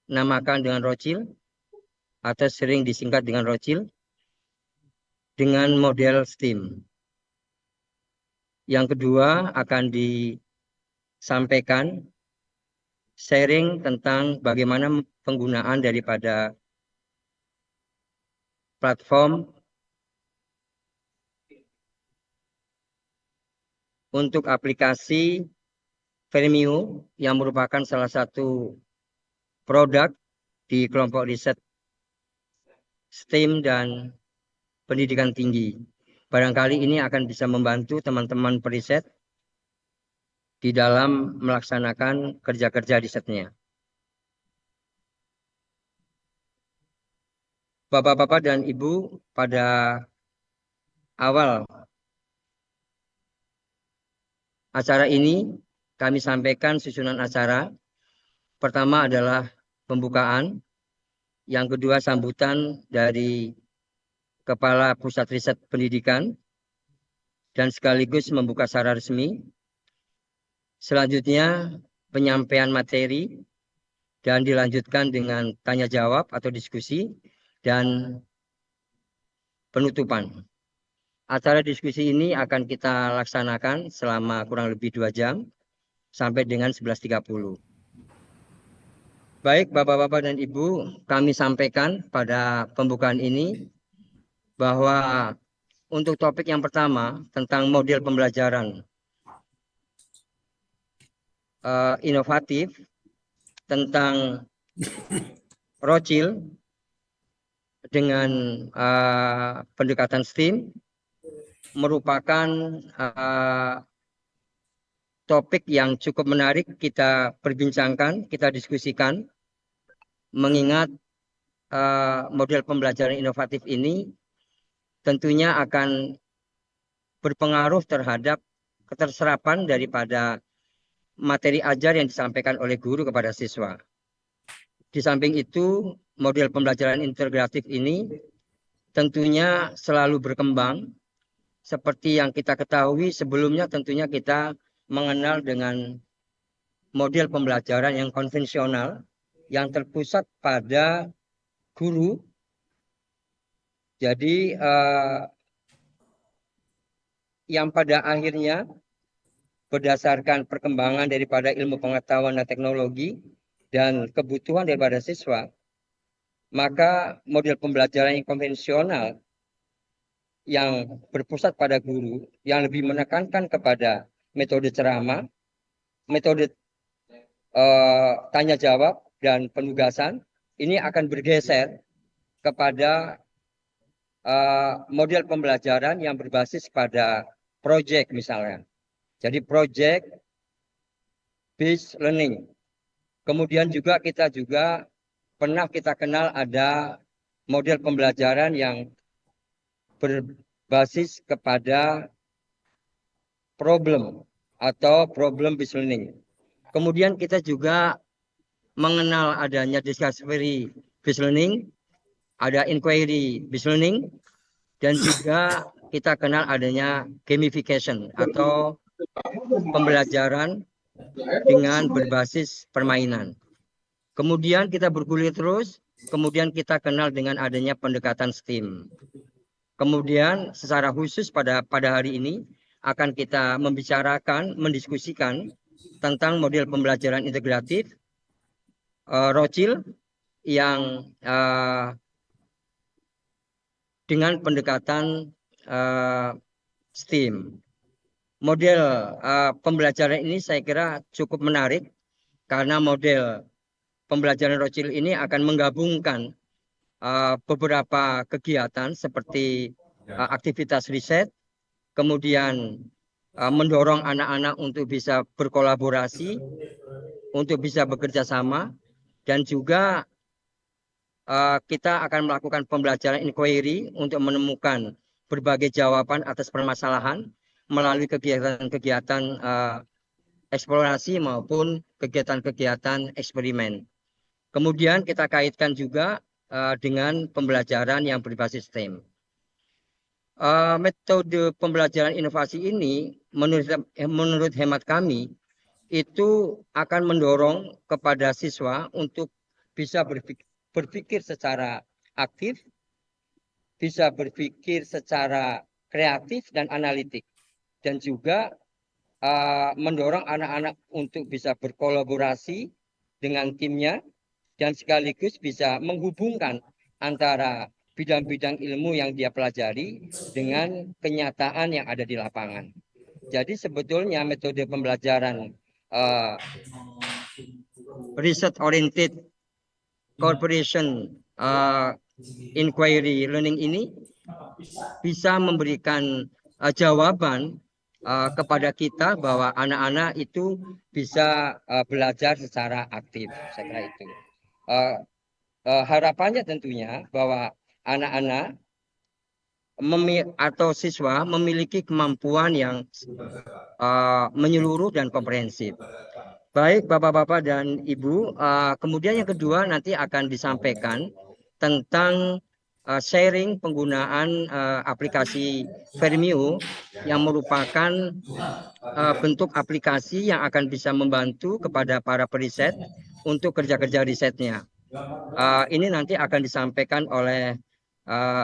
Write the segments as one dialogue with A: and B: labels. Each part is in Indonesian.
A: namakan dengan Rocil atau sering disingkat dengan Rocil dengan model STEAM. Yang kedua akan disampaikan sharing tentang bagaimana penggunaan daripada platform untuk aplikasi Vermio yang merupakan salah satu produk di kelompok riset STEAM dan pendidikan tinggi. Barangkali ini akan bisa membantu teman-teman periset di dalam melaksanakan kerja-kerja risetnya. Bapak-bapak dan Ibu, pada awal acara ini kami sampaikan susunan acara. Pertama adalah pembukaan, yang kedua sambutan dari Kepala Pusat Riset Pendidikan, dan sekaligus membuka secara resmi. Selanjutnya penyampaian materi dan dilanjutkan dengan tanya jawab atau diskusi dan penutupan. Acara diskusi ini akan kita laksanakan selama kurang lebih 2 jam sampai dengan 11.30. Baik Bapak-bapak dan Ibu, kami sampaikan pada pembukaan ini bahwa untuk topik yang pertama tentang model pembelajaran inovatif tentang Rocil dengan pendekatan STEAM merupakan topik yang cukup menarik kita perbincangkan, kita diskusikan, mengingat model pembelajaran inovatif ini tentunya akan berpengaruh terhadap keterserapan daripada materi ajar yang disampaikan oleh guru kepada siswa. Di samping itu, model pembelajaran integratif ini tentunya selalu berkembang. Seperti yang kita ketahui sebelumnya, tentunya kita mengenal dengan model pembelajaran yang konvensional yang terpusat pada guru. Jadi yang pada akhirnya berdasarkan perkembangan daripada ilmu pengetahuan dan teknologi dan kebutuhan daripada siswa, maka model pembelajaran yang konvensional yang berpusat pada guru, yang lebih menekankan kepada metode ceramah, metode tanya jawab dan penugasan, ini akan bergeser kepada model pembelajaran yang berbasis pada project misalnya. Jadi project based learning. Kemudian juga kita pernah kita kenal ada model pembelajaran yang berbasis kepada problem atau problem based learning. Kemudian kita juga mengenal adanya discovery based learning, ada inquiry based learning, dan juga kita kenal adanya gamification atau pembelajaran dengan berbasis permainan. Kemudian kita bergulir terus, kemudian kita kenal dengan adanya pendekatan STEAM. Kemudian secara khusus pada hari ini akan kita membicarakan, mendiskusikan tentang model pembelajaran integratif Rocil yang dengan pendekatan STEAM. Model pembelajaran ini saya kira cukup menarik karena model pembelajaran Rocil ini akan menggabungkan beberapa kegiatan seperti aktivitas riset, kemudian mendorong anak-anak untuk bisa berkolaborasi, untuk bisa bekerja sama, dan juga kita akan melakukan pembelajaran inquiry untuk menemukan berbagai jawaban atas permasalahan melalui kegiatan-kegiatan eksplorasi maupun kegiatan-kegiatan eksperimen. Kemudian kita kaitkan juga dengan pembelajaran yang berbasis STEM. Metode pembelajaran inovasi ini menurut hemat kami itu akan mendorong kepada siswa untuk bisa berpikir secara aktif, bisa berpikir secara kreatif dan analitik, dan juga mendorong anak-anak untuk bisa berkolaborasi dengan timnya dan sekaligus bisa menghubungkan antara bidang-bidang ilmu yang dia pelajari dengan kenyataan yang ada di lapangan. Jadi sebetulnya metode pembelajaran research oriented corporation inquiry learning ini bisa memberikan jawaban kepada kita bahwa anak-anak itu bisa belajar secara aktif. Saya kira itu. Harapannya tentunya bahwa anak-anak atau siswa memiliki kemampuan yang menyeluruh dan komprehensif. Baik Bapak-Bapak dan Ibu, kemudian yang kedua nanti akan disampaikan tentang sharing penggunaan aplikasi Vermio yang merupakan bentuk aplikasi yang akan bisa membantu kepada para periset untuk kerja-kerja risetnya. Ini nanti akan disampaikan oleh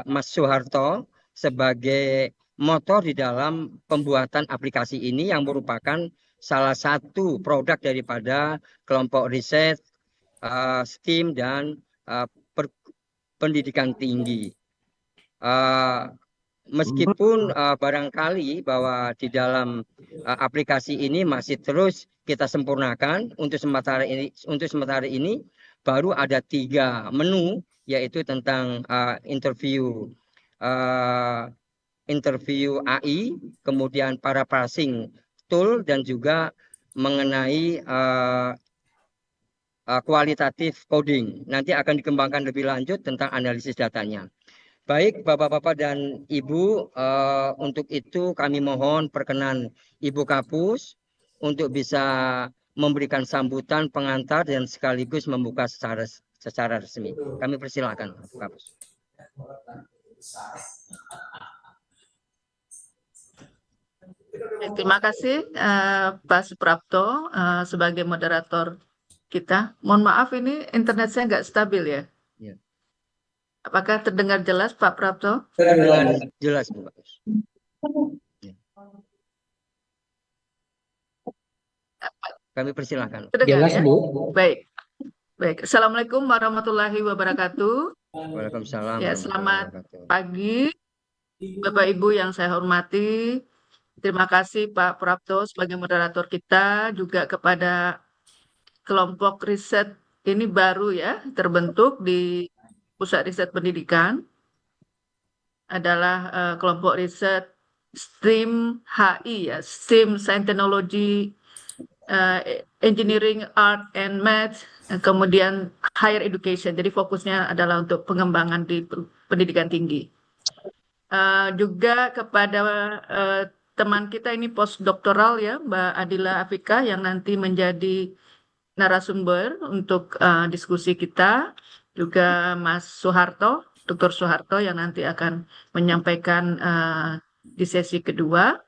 A: Mas Soeharto sebagai motor di dalam pembuatan aplikasi ini yang merupakan salah satu produk daripada kelompok riset STEAM dan pendidikan tinggi. Meskipun barangkali bahwa di dalam aplikasi ini masih terus kita sempurnakan untuk sementara ini baru ada 3 menu, yaitu tentang interview AI, kemudian paraphrasing tool, dan juga mengenai kualitatif coding. Nanti akan dikembangkan lebih lanjut tentang analisis datanya. Baik Bapak-Bapak dan Ibu, untuk itu kami mohon perkenan Ibu Kapus untuk bisa memberikan sambutan pengantar dan sekaligus membuka secara resmi. Kami persilakan Ibu Kapus.
B: Terima kasih Pak Suprapto sebagai moderator kita. Mohon maaf ini internet saya nggak stabil ya.
A: Ya.
B: Apakah terdengar jelas Pak Prapto?
A: Terdengar jelas Bu Kapus. Ya. Kami persilakan.
B: Terdengar
C: Jelas
B: ya?
C: Bu.
B: Baik. Assalamualaikum warahmatullahi wabarakatuh.
A: Waalaikumsalam
B: Ya,
A: warahmatullahi
B: selamat
A: wabarakatuh.
B: pagi Bapak Ibu yang saya hormati. Terima kasih Pak Prapto sebagai moderator kita, juga kepada kelompok riset ini baru ya, terbentuk di Pusat Riset Pendidikan, adalah kelompok riset STEAM HI ya, STEAM Science Technology, Engineering, Art and Math, kemudian Higher Education. Jadi fokusnya adalah untuk pengembangan di pendidikan tinggi. Juga kepada teman kita ini postdoktoral ya, Mbak Adila Afika, yang nanti menjadi narasumber untuk diskusi kita, juga Mas Soeharto, Dr. Soeharto, yang nanti akan menyampaikan di sesi kedua.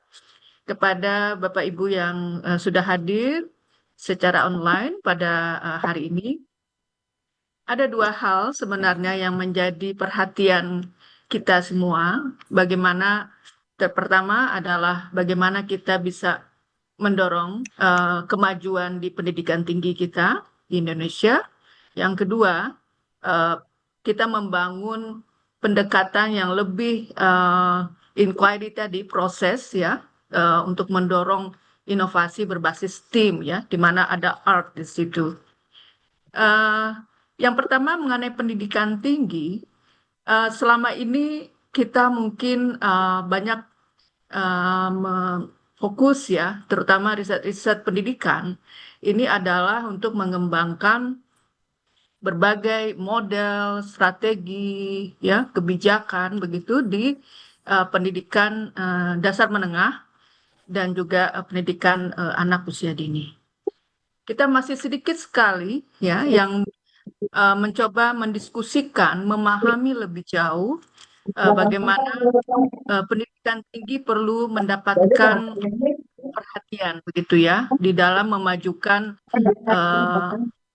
B: Kepada Bapak Ibu yang sudah hadir secara online pada hari ini, ada 2 hal sebenarnya yang menjadi perhatian kita semua. Bagaimana pertama adalah bagaimana kita bisa mendorong kemajuan di pendidikan tinggi kita di Indonesia. Yang kedua, kita membangun pendekatan yang lebih inquiry tadi, proses ya, untuk mendorong inovasi berbasis STEAM ya, di mana ada art di situ. Yang pertama mengenai pendidikan tinggi, selama ini kita mungkin banyak fokus ya, terutama riset-riset pendidikan ini adalah untuk mengembangkan berbagai model, strategi, ya, kebijakan begitu di pendidikan dasar menengah dan juga pendidikan anak usia dini. Kita masih sedikit sekali ya yang mencoba mendiskusikan, memahami lebih jauh bagaimana pendidikan tinggi perlu mendapatkan perhatian begitu ya di dalam memajukan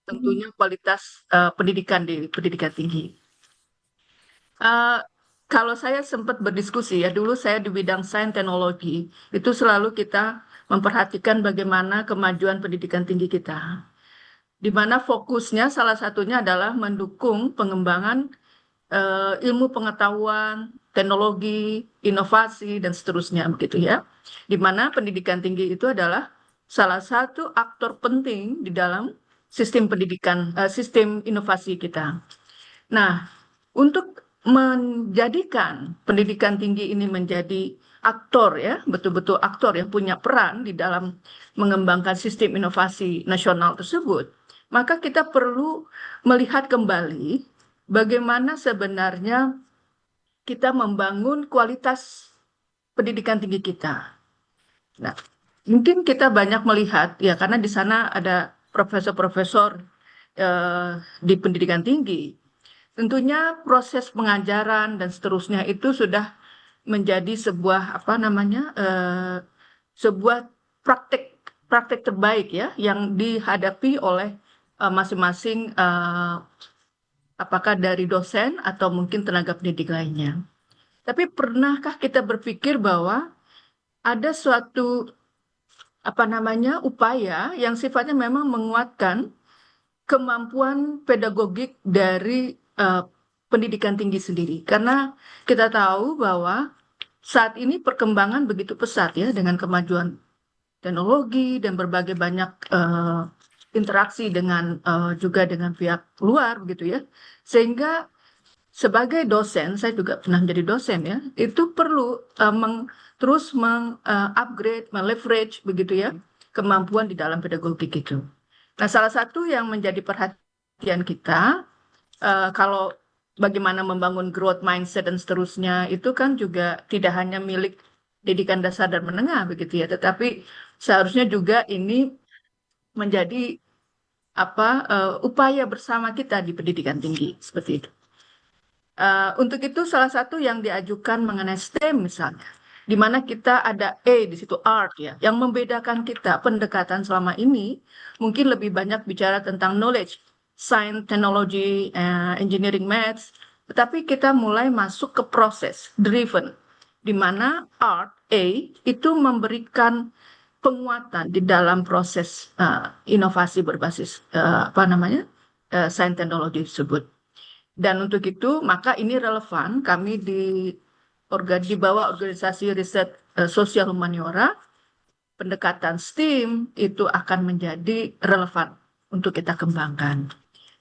B: tentunya kualitas pendidikan di pendidikan tinggi. Kalau saya sempat berdiskusi ya, dulu saya di bidang sains teknologi, itu selalu kita memperhatikan bagaimana kemajuan pendidikan tinggi kita. Di mana fokusnya salah satunya adalah mendukung pengembangan ilmu pengetahuan, teknologi, inovasi, dan seterusnya begitu ya. Di mana pendidikan tinggi itu adalah salah satu aktor penting di dalam sistem pendidikan, sistem inovasi kita. Nah, untuk menjadikan pendidikan tinggi ini menjadi aktor ya, betul-betul aktor yang punya peran di dalam mengembangkan sistem inovasi nasional tersebut, maka kita perlu melihat kembali bagaimana sebenarnya kita membangun kualitas pendidikan tinggi kita. Nah, mungkin kita banyak melihat ya karena di sana ada profesor-profesor di pendidikan tinggi. Tentunya proses pengajaran dan seterusnya itu sudah menjadi sebuah apa namanya sebuah praktek praktek terbaik ya yang dihadapi oleh masing-masing apakah dari dosen atau mungkin tenaga pendidik lainnya. Tapi pernahkah kita berpikir bahwa ada suatu apa namanya upaya yang sifatnya memang menguatkan kemampuan pedagogik dari pendidikan tinggi sendiri. Karena kita tahu bahwa saat ini perkembangan begitu pesat ya dengan kemajuan teknologi dan berbagai banyak interaksi dengan juga dengan pihak luar begitu ya. Sehingga sebagai dosen, saya juga pernah menjadi dosen ya, itu perlu terus mengupgrade, meleverage begitu ya kemampuan di dalam pedagogik itu. Nah, salah satu yang menjadi perhatian kita kalau bagaimana membangun growth mindset dan seterusnya itu kan juga tidak hanya milik pendidikan dasar dan menengah begitu ya, tetapi seharusnya juga ini menjadi apa upaya bersama kita di pendidikan tinggi seperti itu. Untuk itu salah satu yang diajukan mengenai STEM misalnya, di mana kita ada di situ art ya, yang membedakan kita pendekatan selama ini mungkin lebih banyak bicara tentang knowledge, science, technology, engineering, maths, tetapi kita mulai masuk ke proses driven, di mana art itu memberikan penguatan di dalam proses inovasi berbasis apa namanya science teknologi tersebut. Dan untuk itu, maka ini relevan kami di bawah organisasi riset sosial humaniora, pendekatan STEAM itu akan menjadi relevan untuk kita kembangkan.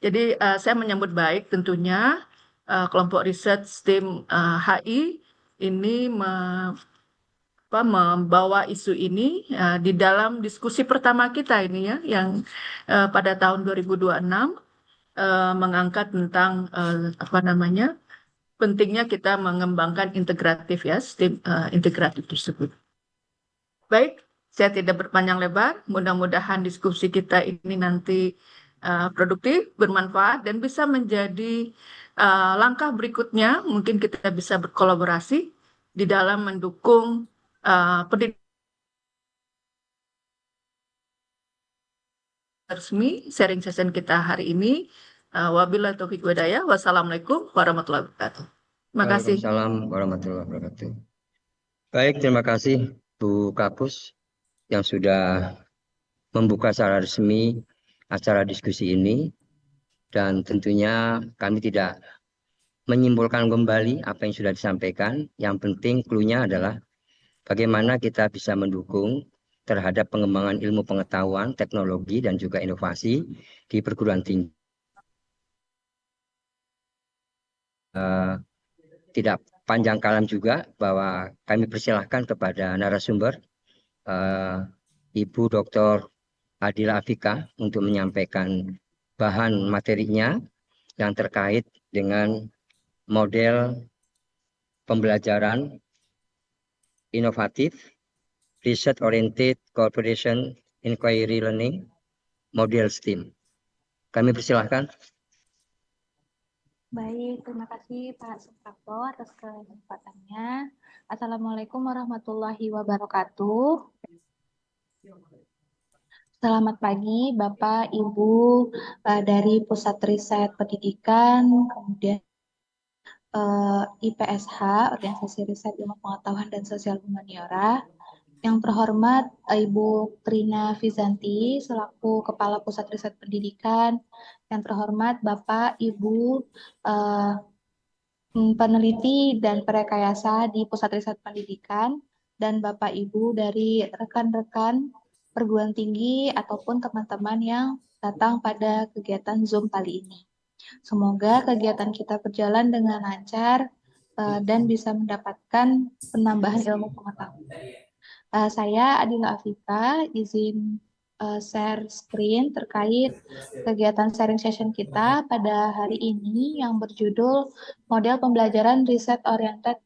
B: Jadi saya menyambut baik tentunya kelompok riset STEAM HI ini membawa isu ini di dalam diskusi pertama kita ini ya, yang pada tahun 2026 mengangkat tentang apa namanya pentingnya kita mengembangkan integratif ya, STEAM integratif tersebut. Baik, saya tidak berpanjang lebar. Mudah-mudahan diskusi kita ini nanti produktif, bermanfaat, dan bisa menjadi langkah berikutnya. Mungkin kita bisa berkolaborasi di dalam mendukung pendidikan resmi sharing session kita hari ini. Wabillahi taufiq walhidayah. Wassalamualaikum warahmatullahi wabarakatuh. Terima kasih.
A: Waalaikumsalam warahmatullahi wabarakatuh. Baik, terima kasih Bu Kapus yang sudah membuka secara resmi acara diskusi ini, dan tentunya kami tidak menyimpulkan kembali apa yang sudah disampaikan. Yang penting clue-nya adalah bagaimana kita bisa mendukung terhadap pengembangan ilmu pengetahuan, teknologi, dan juga inovasi di perguruan tinggi. Tidak panjang kalam juga bahwa kami persilahkan kepada narasumber Ibu Dr. Adila Afika untuk menyampaikan bahan materinya yang terkait dengan model pembelajaran inovatif, research oriented cooperation inquiry learning, model STEAM. Kami persilahkan.
C: Baik, terima kasih Pak Suprapto atas kesempatannya. Assalamualaikum warahmatullahi wabarakatuh. Selamat pagi, Bapak, Ibu, dari Pusat Riset Pendidikan, kemudian IPSH, Organisasi Riset Ilmu Pengetahuan dan Sosial Humaniora. Yang terhormat Ibu Trina Fizanti selaku Kepala Pusat Riset Pendidikan. Yang terhormat Bapak, Ibu eh, peneliti dan perekayasa di Pusat Riset Pendidikan, dan Bapak Ibu dari rekan-rekan perguruan tinggi ataupun teman-teman yang datang pada kegiatan Zoom kali ini. Semoga kegiatan kita berjalan dengan lancar dan bisa mendapatkan penambahan ilmu pengetahuan. Saya Adila Afika, izin share screen terkait kegiatan sharing session kita pada hari ini yang berjudul Model Pembelajaran Riset Oriented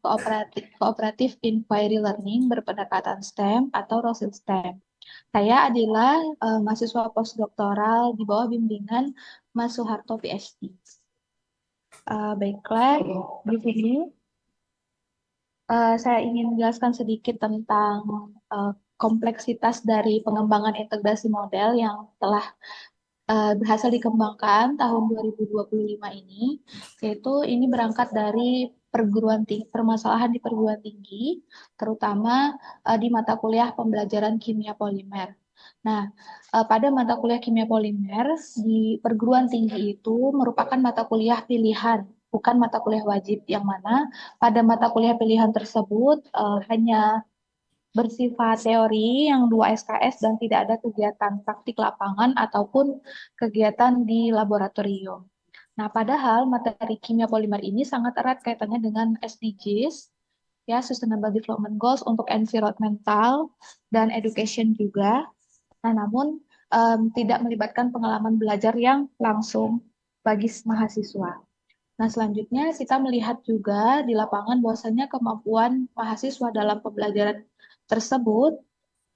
C: Cooperative Inquiry Learning berpendekatan STEM atau ROSIL STEM. Saya Adila, mahasiswa postdoktoral di bawah bimbingan Mas Soeharto PhD. Baiklah, di sini saya ingin menjelaskan sedikit tentang kompleksitas dari pengembangan integrasi model yang telah berhasil dikembangkan tahun 2025 ini, yaitu ini berangkat dari perguruan tinggi, permasalahan di perguruan tinggi, terutama di mata kuliah pembelajaran kimia polimer. Nah, pada mata kuliah kimia polimer di perguruan tinggi itu merupakan mata kuliah pilihan, bukan mata kuliah wajib, yang mana pada mata kuliah pilihan tersebut hanya bersifat teori yang 2 SKS dan tidak ada kegiatan praktik lapangan ataupun kegiatan di laboratorium. Nah, padahal materi kimia polimer ini sangat erat kaitannya dengan SDGs, ya, Sustainable Development Goals untuk environmental dan education juga. Nah, namun tidak melibatkan pengalaman belajar yang langsung bagi mahasiswa. Nah, selanjutnya kita melihat juga di lapangan bahwasanya kemampuan mahasiswa dalam pembelajaran tersebut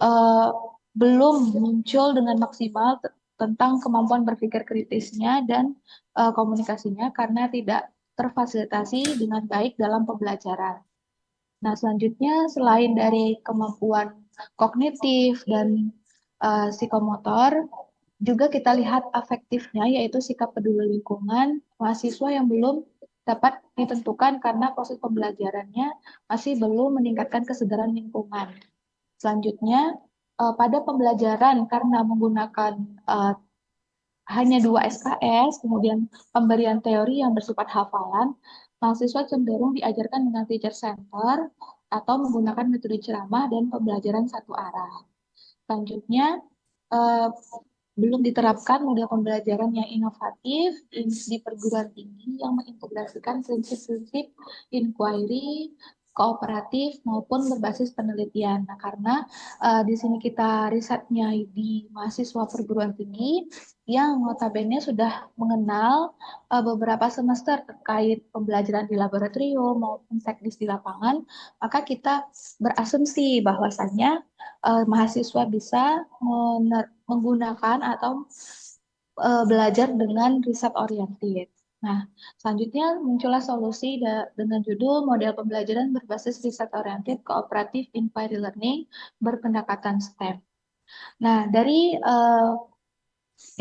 C: eh, belum muncul dengan maksimal tentang kemampuan berpikir kritisnya dan komunikasinya karena tidak terfasilitasi dengan baik dalam pembelajaran. Nah, selanjutnya selain dari kemampuan kognitif dan psikomotor, juga kita lihat afektifnya, yaitu sikap peduli lingkungan mahasiswa yang belum dapat ditentukan karena proses pembelajarannya masih belum meningkatkan kesadaran lingkungan. Selanjutnya, pada pembelajaran karena menggunakan hanya 2 SKS, kemudian pemberian teori yang bersifat hafalan, mahasiswa cenderung diajarkan dengan teacher center atau menggunakan metode ceramah dan pembelajaran satu arah. Selanjutnya, belum diterapkan model pembelajaran yang inovatif di perguruan tinggi yang mengintegrasikan prinsip-prinsip inquiry, kooperatif maupun berbasis penelitian. Nah, karena di sini kita risetnya di mahasiswa perguruan tinggi yang notabene sudah mengenal beberapa semester terkait pembelajaran di laboratorium maupun teknis di lapangan, maka kita berasumsi bahwasannya mahasiswa bisa menggunakan atau belajar dengan riset oriented. Nah, selanjutnya muncullah solusi dengan judul model pembelajaran berbasis riset oriented cooperative inquiry learning berpendekatan STEM. Nah, dari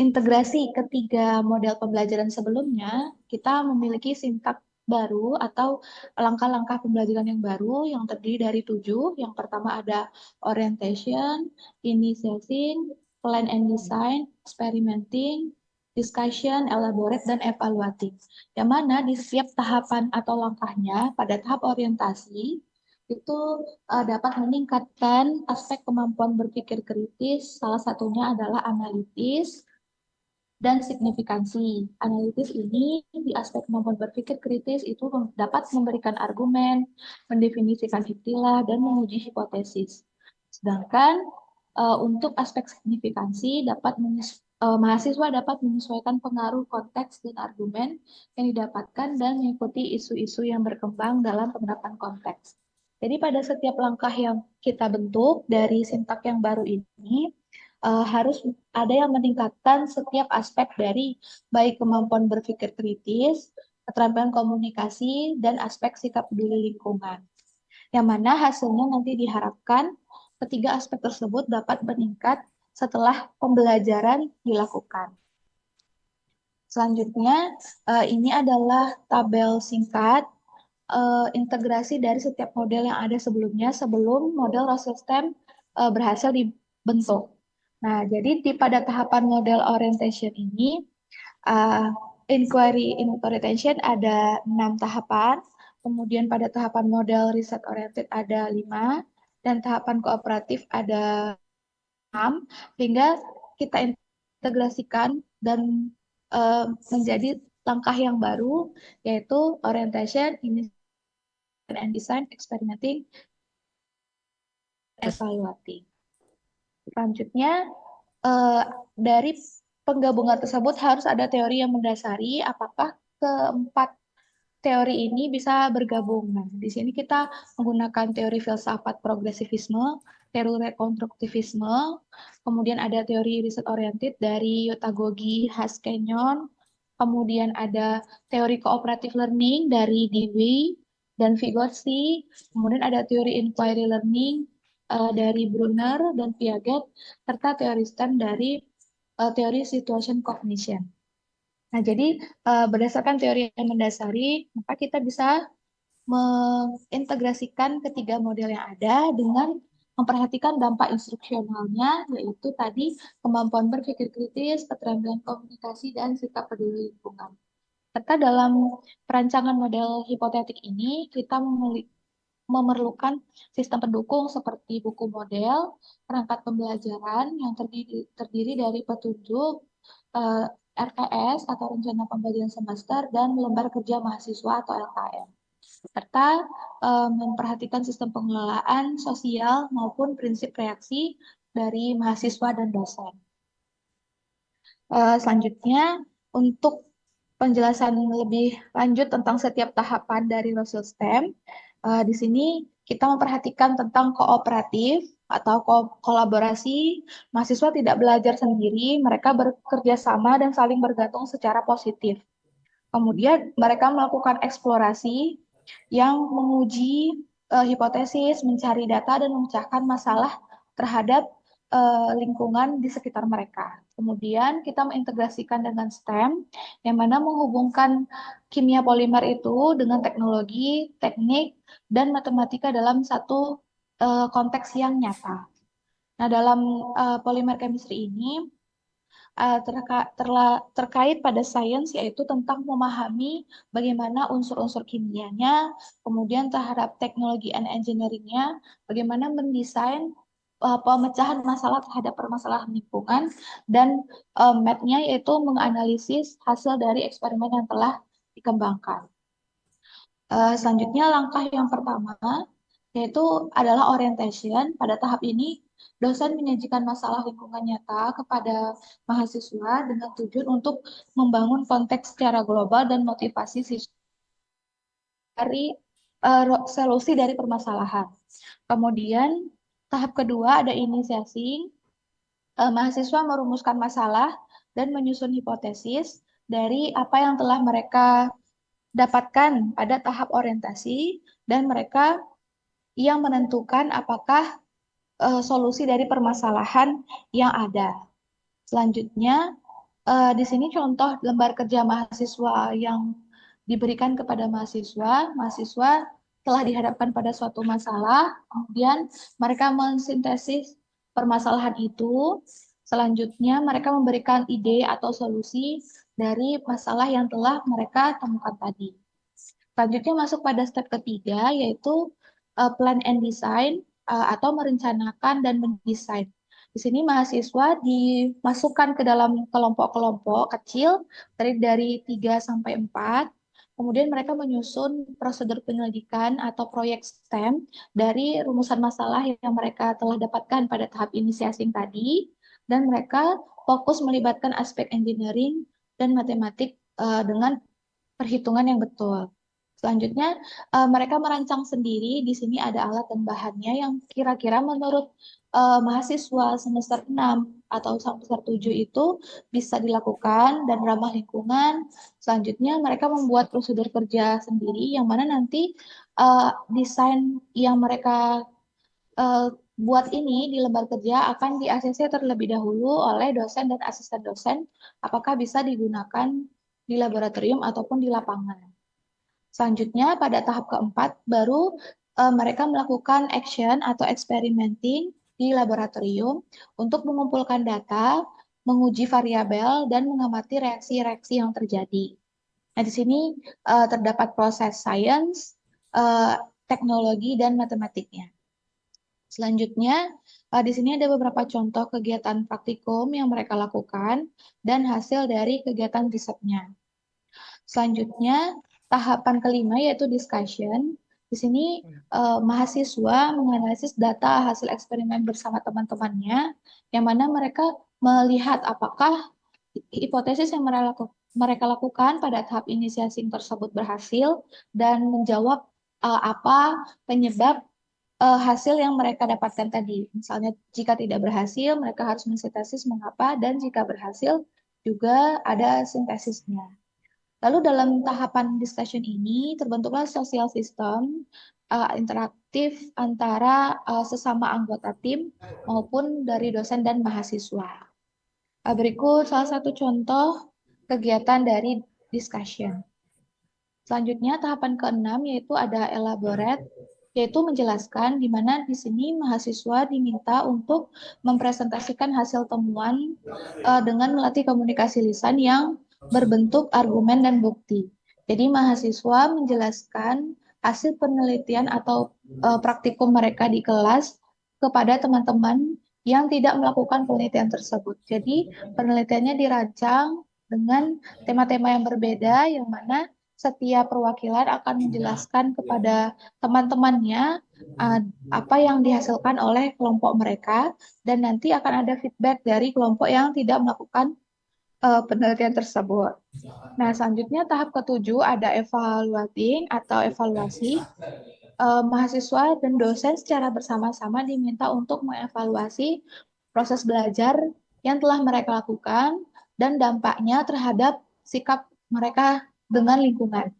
C: integrasi ketiga model pembelajaran sebelumnya, kita memiliki sintak baru atau langkah-langkah pembelajaran yang baru yang terdiri dari 7. Yang pertama ada orientation, initiation, plan and design, experimenting, discussion, elaborate, dan evaluating. Yang mana di setiap tahapan atau langkahnya pada tahap orientasi itu dapat meningkatkan aspek kemampuan berpikir kritis, salah satunya adalah analitis dan signifikansi. Analitis ini di aspek kemampuan berpikir kritis itu dapat memberikan argumen, mendefinisikan istilah, dan menguji hipotesis. Sedangkan untuk aspek signifikansi mahasiswa dapat menyesuaikan pengaruh konteks dan argumen yang didapatkan dan mengikuti isu-isu yang berkembang dalam penerapan konteks. Jadi pada setiap langkah yang kita bentuk dari sintak yang baru ini, harus ada yang meningkatkan setiap aspek dari baik kemampuan berpikir kritis, keterampilan komunikasi, dan aspek sikap peduli lingkungan. Yang mana hasilnya nanti diharapkan ketiga aspek tersebut dapat meningkat setelah pembelajaran dilakukan. Selanjutnya, ini adalah tabel singkat integrasi dari setiap model yang ada sebelumnya sebelum model Russell Stamp berhasil dibentuk. Nah, jadi pada tahapan model orientation ini, inquiry into retention ada 6 tahapan, kemudian pada tahapan model riset oriented ada 5, dan tahapan kooperatif ada 6, sehingga kita integrasikan dan menjadi langkah yang baru, yaitu orientation, initiation and design, experimenting, evaluating. Selanjutnya, dari penggabungan tersebut harus ada teori yang mendasari apakah keempat teori ini bisa bergabung. Nah, di sini kita menggunakan teori filsafat progresivisme, teori rekonstruktivisme, kemudian ada teori riset oriented dari Yutagogi, Haskenyon, kemudian ada teori cooperative learning dari Dewey dan Vygotsky, kemudian ada teori inquiry learning dari Brunner dan Piaget, serta teori STEM dari teori situation cognition. Nah, jadi berdasarkan teori yang mendasari, maka kita bisa mengintegrasikan ketiga model yang ada dengan memperhatikan dampak instruksionalnya, yaitu tadi kemampuan berpikir kritis, keterampilan komunikasi, dan sikap peduli lingkungan. Serta dalam perancangan model hipotetik ini, kita memerlukan sistem pendukung seperti buku model, perangkat pembelajaran yang terdiri dari petunjuk, RKS atau rencana pembelajaran semester, dan lembar kerja mahasiswa atau LKM, serta memperhatikan sistem pengelolaan sosial maupun prinsip reaksi dari mahasiswa dan dosen. Selanjutnya, untuk penjelasan lebih lanjut tentang setiap tahapan dari Russell Stamp, di sini kita memperhatikan tentang kooperatif atau kolaborasi. Mahasiswa tidak belajar sendiri, mereka bekerja sama dan saling bergantung secara positif. Kemudian mereka melakukan eksplorasi yang menguji hipotesis, mencari data, dan memecahkan masalah terhadap lingkungan di sekitar mereka. Kemudian kita mengintegrasikan dengan STEM, yang mana menghubungkan kimia polimer itu dengan teknologi, teknik, dan matematika dalam satu konteks yang nyata. Nah, dalam polimer chemistry ini, terkait pada sains, yaitu tentang memahami bagaimana unsur-unsur kimianya, kemudian terhadap teknologi and engineering-nya, bagaimana mendesain pemecahan masalah terhadap permasalahan lingkungan, dan math-nya yaitu menganalisis hasil dari eksperimen yang telah dikembangkan. Selanjutnya langkah yang pertama yaitu adalah orientation. Pada tahap ini dosen menyajikan masalah lingkungan nyata kepada mahasiswa dengan tujuan untuk membangun konteks secara global dan motivasi siswa dari solusi dari permasalahan. Kemudian tahap kedua ada inisiasi. Mahasiswa merumuskan masalah dan menyusun hipotesis dari apa yang telah mereka dapatkan pada tahap orientasi, dan mereka yang menentukan apakah solusi dari permasalahan yang ada. Selanjutnya, di sini contoh lembar kerja mahasiswa yang diberikan kepada mahasiswa. Mahasiswa telah dihadapkan pada suatu masalah, kemudian mereka mensintesis permasalahan itu. Selanjutnya, mereka memberikan ide atau solusi dari masalah yang telah mereka temukan tadi. Selanjutnya masuk pada step ketiga, yaitu plan and design atau merencanakan dan mendesain. Di sini mahasiswa dimasukkan ke dalam kelompok-kelompok kecil dari 3 sampai 4. Kemudian mereka menyusun prosedur penyelidikan atau proyek STEM dari rumusan masalah yang mereka telah dapatkan pada tahap inisiasi tadi, dan mereka fokus melibatkan aspek engineering dan matematik dengan perhitungan yang betul. Selanjutnya, mereka merancang sendiri. Di sini ada alat dan bahannya yang kira-kira menurut mahasiswa semester 6 atau semester 7 itu bisa dilakukan dan ramah lingkungan. Selanjutnya, mereka membuat prosedur kerja sendiri, yang mana nanti desain yang mereka buat ini di lembar kerja akan di-ACC terlebih dahulu oleh dosen dan asisten dosen apakah bisa digunakan di laboratorium ataupun di lapangan. Selanjutnya pada tahap keempat baru mereka melakukan action atau experimenting di laboratorium untuk mengumpulkan data, menguji variabel, dan mengamati reaksi-reaksi yang terjadi. Nah, di sini terdapat proses sains, teknologi, dan matematiknya. Selanjutnya, di sini ada beberapa contoh kegiatan praktikum yang mereka lakukan dan hasil dari kegiatan risetnya. Selanjutnya, tahapan kelima yaitu discussion. Di sini mahasiswa menganalisis data hasil eksperimen bersama teman-temannya, yang mana mereka melihat apakah hipotesis yang mereka lakukan pada tahap inisiasi tersebut berhasil dan menjawab apa penyebab hasil yang mereka dapatkan tadi. Misalnya jika tidak berhasil, mereka harus mensintesis mengapa, dan jika berhasil juga ada sintesisnya. Lalu dalam tahapan discussion ini terbentuklah social system interaktif antara sesama anggota tim maupun dari dosen dan mahasiswa. Berikut salah satu contoh kegiatan dari discussion. Selanjutnya tahapan keenam yaitu ada elaborate, yaitu menjelaskan di mana di sini mahasiswa diminta untuk mempresentasikan hasil temuan dengan melatih komunikasi lisan yang berbentuk argumen dan bukti. Jadi mahasiswa menjelaskan hasil penelitian atau praktikum mereka di kelas kepada teman-teman yang tidak melakukan penelitian tersebut. Jadi penelitiannya dirancang dengan tema-tema yang berbeda, yang mana setiap perwakilan akan menjelaskan kepada teman-temannya apa yang dihasilkan oleh kelompok mereka, dan nanti akan ada feedback dari kelompok yang tidak melakukan penelitian tersebut. Nah, selanjutnya tahap ketujuh ada evaluating atau evaluasi. Mahasiswa dan dosen secara bersama-sama diminta untuk mengevaluasi proses belajar yang telah mereka lakukan dan dampaknya terhadap sikap mereka dengan lingkungan.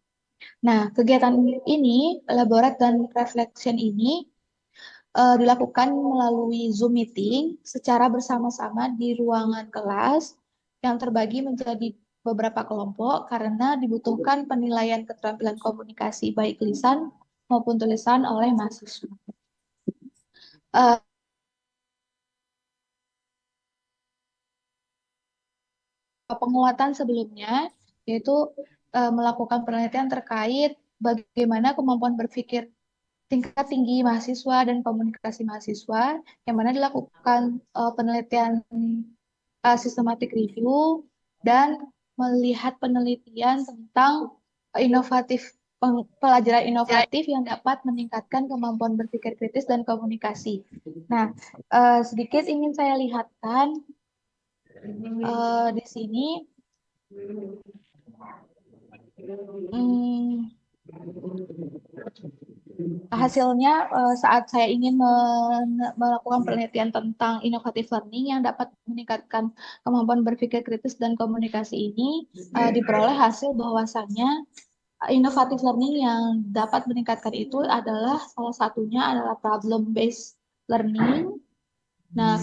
C: Nah, kegiatan ini, elaborate dan reflection ini dilakukan melalui Zoom meeting secara bersama-sama di ruangan kelas yang terbagi menjadi beberapa kelompok karena dibutuhkan penilaian keterampilan komunikasi baik lisan maupun tulisan oleh mahasiswa. Uh, Penguatan sebelumnya yaitu melakukan penelitian terkait bagaimana kemampuan berpikir tingkat tinggi mahasiswa dan komunikasi mahasiswa, yang mana dilakukan penelitian systematic review dan melihat penelitian tentang inovatif pelajaran inovatif yang dapat meningkatkan kemampuan berpikir kritis dan komunikasi. Nah, sedikit ingin saya lihatkan di sini. Hasilnya saat saya ingin melakukan penelitian tentang inovatif learning yang dapat meningkatkan kemampuan berpikir kritis dan komunikasi ini, diperoleh hasil bahwasannya inovatif learning yang dapat meningkatkan itu adalah salah satunya adalah problem based learning. Nah,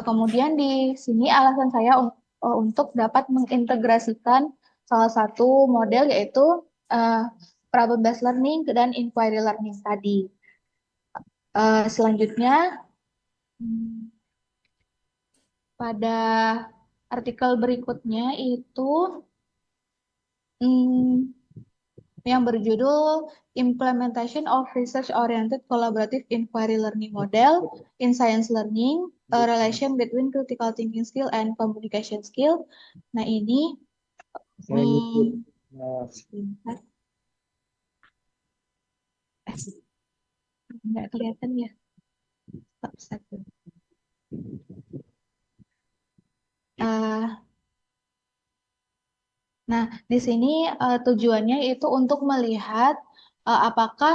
C: kemudian di sini alasan saya untuk dapat mengintegrasikan salah satu model yaitu problem based learning dan inquiry learning tadi. Selanjutnya pada artikel berikutnya itu yang berjudul Implementation of Research-Oriented Collaborative Inquiry Learning Model in Science Learning, a Relation Between Critical Thinking Skill and Communication Skill. Nah, ini nggak kelihatan ya. Nah, di sini tujuannya itu untuk melihat apakah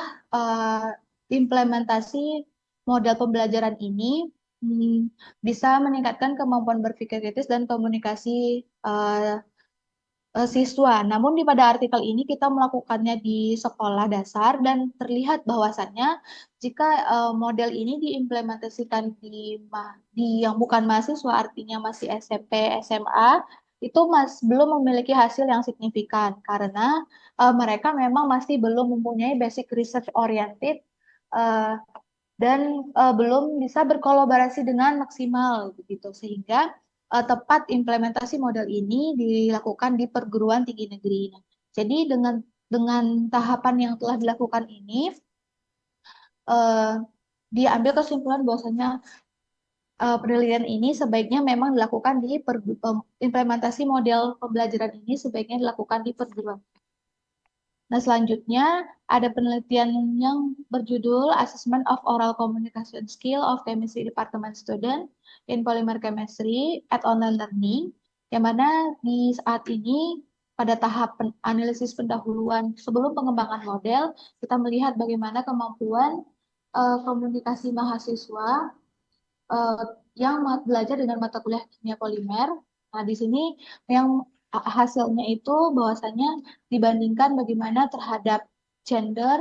C: implementasi model pembelajaran ini bisa meningkatkan kemampuan berpikir kritis dan komunikasi siswa. Namun pada artikel ini kita melakukannya di sekolah dasar dan terlihat bahwasannya jika model ini diimplementasikan di yang bukan mahasiswa, artinya masih SMP, SMA, itu belum memiliki hasil yang signifikan karena mereka memang masih belum mempunyai basic research oriented eh, dan belum bisa berkolaborasi dengan maksimal begitu, sehingga tepat implementasi model ini dilakukan di perguruan tinggi negeri. Nah, jadi dengan tahapan yang telah dilakukan ini eh, diambil kesimpulan bahwasanya penelitian ini sebaiknya memang dilakukan implementasi model pembelajaran ini sebaiknya dilakukan di perguruan. Nah, selanjutnya ada penelitian yang berjudul Assessment of Oral Communication Skill of Chemistry Department Student in Polymer Chemistry at Online Learning, yang mana di saat ini pada tahap analisis pendahuluan sebelum pengembangan model, kita melihat bagaimana kemampuan komunikasi mahasiswa eh, yang belajar dengan mata kuliah kimia polimer. Nah, di sini yang hasilnya itu bahwasanya dibandingkan bagaimana terhadap gender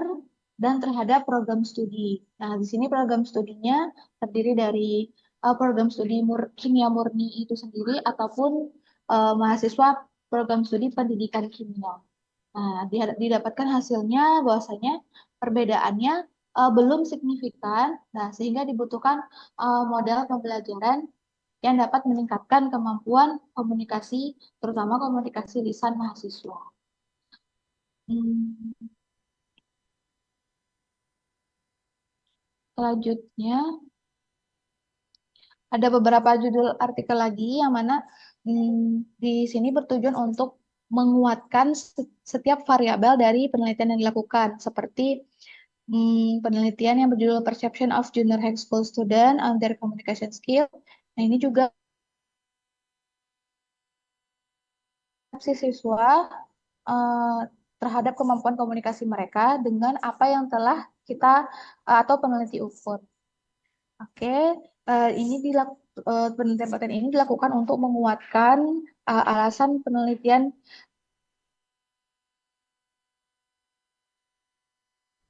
C: dan terhadap program studi. Nah, di sini program studinya terdiri dari program studi kimia murni itu sendiri ataupun mahasiswa program studi pendidikan kimia. Nah, didapatkan hasilnya bahwasanya perbedaannya belum signifikan. Nah, sehingga dibutuhkan model pembelajaran yang dapat meningkatkan kemampuan komunikasi, terutama komunikasi lisan mahasiswa. Hmm, Selanjutnya, ada beberapa judul artikel lagi yang mana di sini bertujuan untuk menguatkan setiap variabel dari penelitian yang dilakukan, seperti penelitian yang berjudul Perception of Junior High School Student on Their Communication Skill. Nah, ini juga si siswa eh, terhadap kemampuan komunikasi mereka dengan apa yang telah kita atau peneliti ukur. Oke, penelitian ini dilakukan untuk menguatkan alasan penelitian.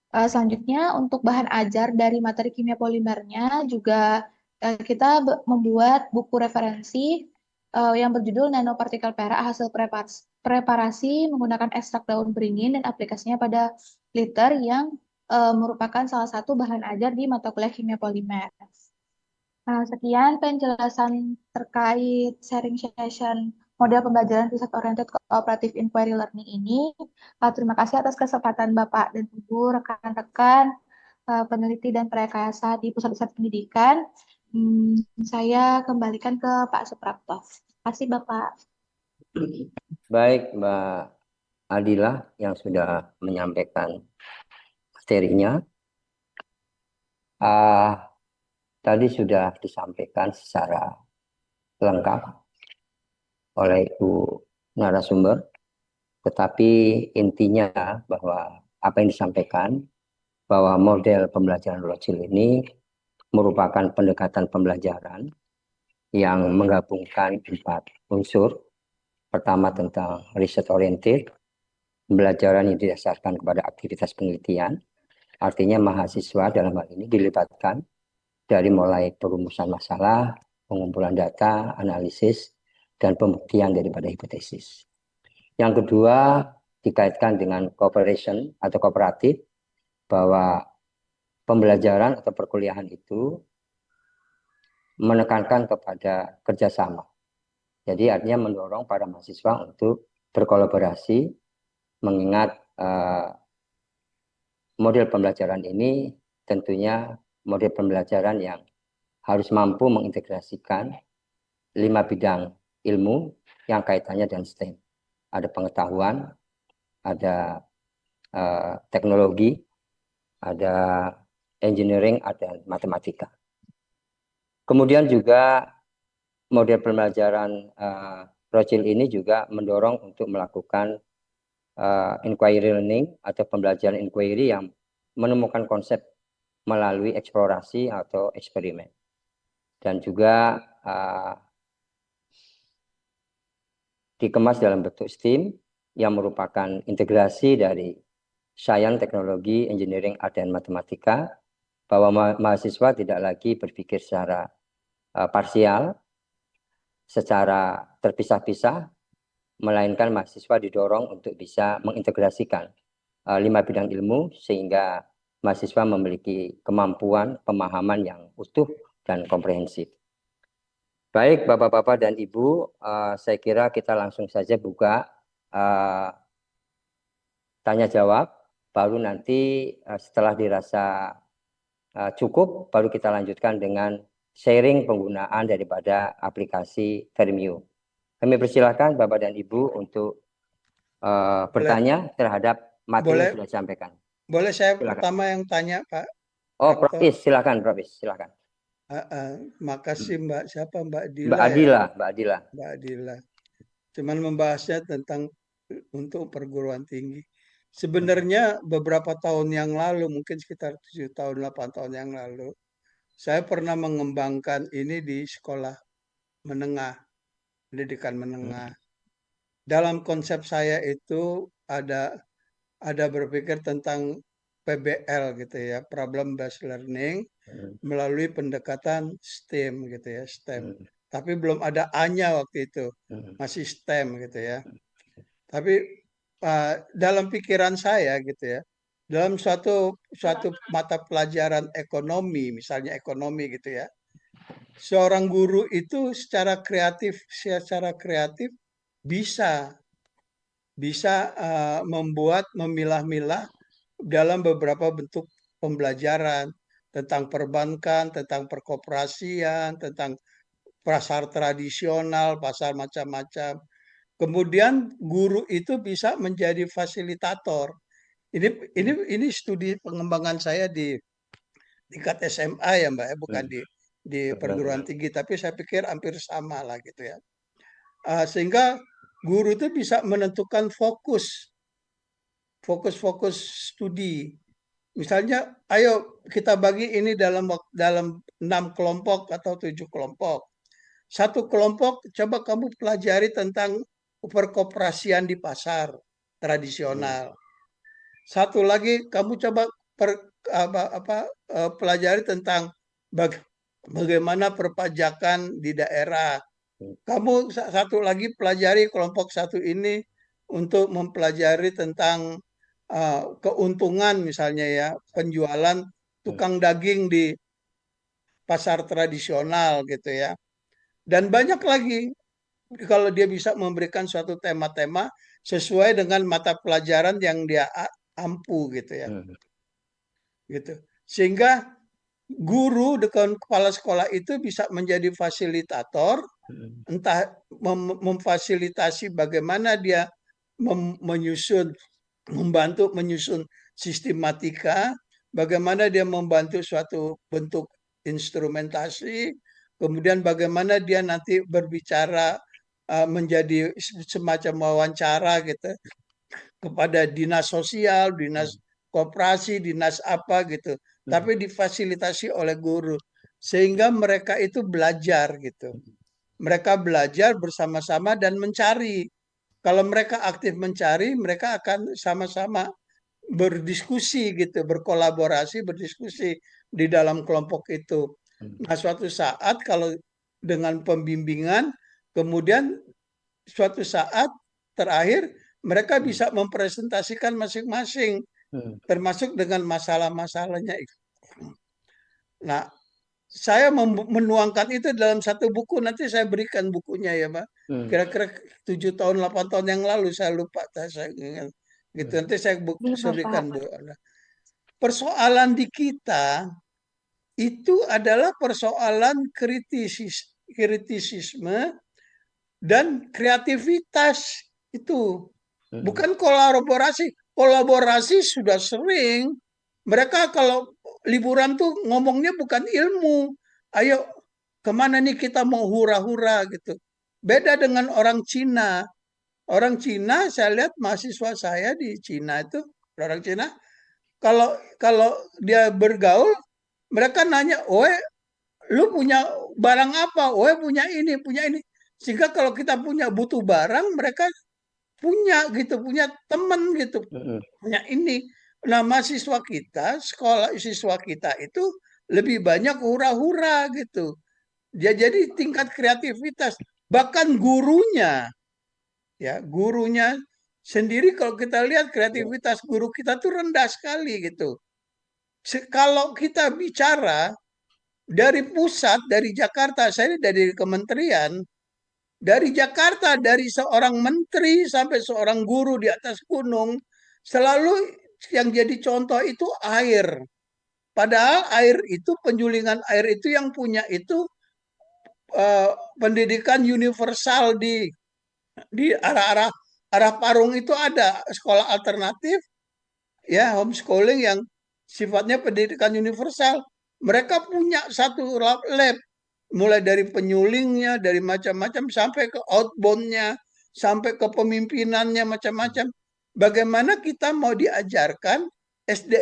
C: Selanjutnya, untuk bahan ajar dari materi kimia polimernya juga kita membuat buku referensi yang berjudul Nanopartikel Perak hasil preparasi menggunakan ekstrak daun beringin dan aplikasinya pada liter yang merupakan salah satu bahan ajar di mata kuliah kimia polimer. Nah, sekian penjelasan terkait sharing session model pembelajaran riset oriented cooperative inquiry learning ini. Terima kasih atas kesempatan Bapak dan Ibu, rekan-rekan peneliti dan perekayasa di pusat-pusat pendidikan. Saya kembalikan ke Pak Suprapto. Terima kasih Bapak.
A: Baik, Mbak Adila yang sudah menyampaikan materinya. Tadi sudah disampaikan secara lengkap oleh Ibu narasumber, tetapi intinya bahwa apa yang disampaikan bahwa model pembelajaran Rothschild ini merupakan pendekatan pembelajaran yang menggabungkan 4 unsur. Pertama tentang riset oriented, pembelajaran yang didasarkan kepada aktivitas penelitian, artinya mahasiswa dalam hal ini dilibatkan dari mulai perumusan masalah, pengumpulan data, analisis, dan pembuktian daripada hipotesis. Yang kedua, dikaitkan dengan cooperation atau kooperatif, bahwa pembelajaran atau perkuliahan itu menekankan kepada kerjasama. Jadi artinya mendorong para mahasiswa untuk berkolaborasi, mengingat model pembelajaran ini tentunya model pembelajaran yang harus mampu mengintegrasikan 5 bidang ilmu yang kaitannya dengan STEM. Ada pengetahuan, ada teknologi, ada engineering, ada matematika. Kemudian juga model pembelajaran Rothschild ini juga mendorong untuk melakukan inquiry learning atau pembelajaran inquiry yang menemukan konsep melalui eksplorasi atau eksperimen. Dan juga dikemas dalam bentuk STEAM yang merupakan integrasi dari sains, teknologi, engineering, art, dan matematika, bahwa mahasiswa tidak lagi berpikir secara parsial, secara terpisah-pisah, melainkan mahasiswa didorong untuk bisa mengintegrasikan 5 bidang ilmu sehingga mahasiswa memiliki kemampuan pemahaman yang utuh dan komprehensif. Baik, Bapak-Bapak dan Ibu, saya kira kita langsung saja buka tanya jawab, baru nanti setelah dirasa cukup, baru kita lanjutkan dengan sharing penggunaan daripada aplikasi Vermio. Kami persilakan Bapak dan Ibu untuk bertanya terhadap materi yang sudah disampaikan.
D: Boleh saya
A: Silakan.
D: pertama yang tanya, Pak?
A: Oh, Prof. Is, silakan, Prof. Is, silakan.
D: Makasih Mbak, siapa Mbak Dila?
A: Mbak Adila,
D: ya?
A: Mbak Adila.
D: Mbak Dila. Cuman membahasnya tentang untuk perguruan tinggi. Sebenarnya beberapa tahun yang lalu, mungkin sekitar 7 tahun, 8 tahun yang lalu, saya pernah mengembangkan ini di sekolah menengah, pendidikan menengah. Dalam konsep saya itu ada berpikir tentang PBL gitu ya, problem based learning, melalui pendekatan STEM gitu ya, STEM. Tapi belum ada A-nya waktu itu, masih STEM gitu ya. Tapi dalam pikiran saya gitu ya, dalam suatu mata pelajaran ekonomi, misalnya ekonomi gitu ya, seorang guru itu secara kreatif bisa membuat memilah-milah dalam beberapa bentuk pembelajaran tentang perbankan, tentang perkoperasian, tentang pasar tradisional, pasar macam-macam. Kemudian guru itu bisa menjadi fasilitator. Ini studi pengembangan saya di tingkat SMA ya Mbak, bukan di perguruan tinggi, tapi saya pikir hampir sama lah gitu ya. Sehingga guru itu bisa menentukan fokus studi. Misalnya, ayo kita bagi ini dalam 6 kelompok atau 7 kelompok. Satu kelompok coba kamu pelajari tentang perkoperasian di pasar tradisional. Satu lagi kamu coba pelajari tentang bagaimana perpajakan di daerah. Kamu satu lagi pelajari kelompok satu ini untuk mempelajari tentang keuntungan misalnya ya, penjualan tukang daging di pasar tradisional gitu ya. Dan banyak lagi kalau dia bisa memberikan suatu tema-tema sesuai dengan mata pelajaran yang dia ampu gitu ya. Gitu. Sehingga guru dengan kepala sekolah itu bisa menjadi fasilitator, entah memfasilitasi bagaimana dia membantu menyusun sistematika, bagaimana dia membantu suatu bentuk instrumentasi, kemudian bagaimana dia nanti berbicara menjadi semacam wawancara gitu kepada dinas sosial, dinas koperasi, dinas apa gitu. Tapi difasilitasi oleh guru sehingga mereka itu belajar gitu. Mereka belajar bersama-sama dan mencari. Kalau mereka aktif mencari, mereka akan sama-sama berdiskusi gitu, berkolaborasi, berdiskusi di dalam kelompok itu. Nah, suatu saat kalau dengan pembimbingan, kemudian suatu saat terakhir mereka bisa mempresentasikan masing-masing, termasuk dengan masalah-masalahnya. Nah, saya menuangkan itu dalam satu buku, nanti saya berikan bukunya ya Pak. Kira-kira 7 tahun, 8 tahun yang lalu, saya lupa. Saya ingat. Gitu. Nanti saya berikan Bu. Persoalan di kita itu adalah persoalan kritisisme dan kreativitas itu. Bukan kolaborasi. Kolaborasi sudah sering. Mereka kalau liburan tuh ngomongnya bukan ilmu. Ayo kemana nih kita mau hura-hura gitu. Beda dengan orang Cina. Orang Cina saya lihat mahasiswa saya di Cina itu, orang Cina, kalau dia bergaul, mereka nanya, "Oe, lu punya barang apa? Oe punya ini, punya ini." Sehingga kalau kita butuh barang, mereka punya gitu, punya teman gitu, punya ini. Nah, mahasiswa kita, siswa kita itu lebih banyak hura-hura gitu. Jadi tingkat kreativitas, bahkan gurunya sendiri kalau kita lihat kreativitas guru kita tuh rendah sekali gitu. Kalau kita bicara dari pusat, dari Jakarta, saya dari kementerian, dari Jakarta, dari seorang menteri sampai seorang guru di atas gunung, selalu yang jadi contoh itu air. Padahal air itu, penjulingan air itu yang punya itu pendidikan universal di arah Parung itu ada sekolah alternatif, ya homeschooling yang sifatnya pendidikan universal. Mereka punya satu lab, mulai dari penyulingnya, dari macam-macam sampai ke outboundnya, sampai ke pemimpinannya macam-macam. Bagaimana kita mau diajarkan SD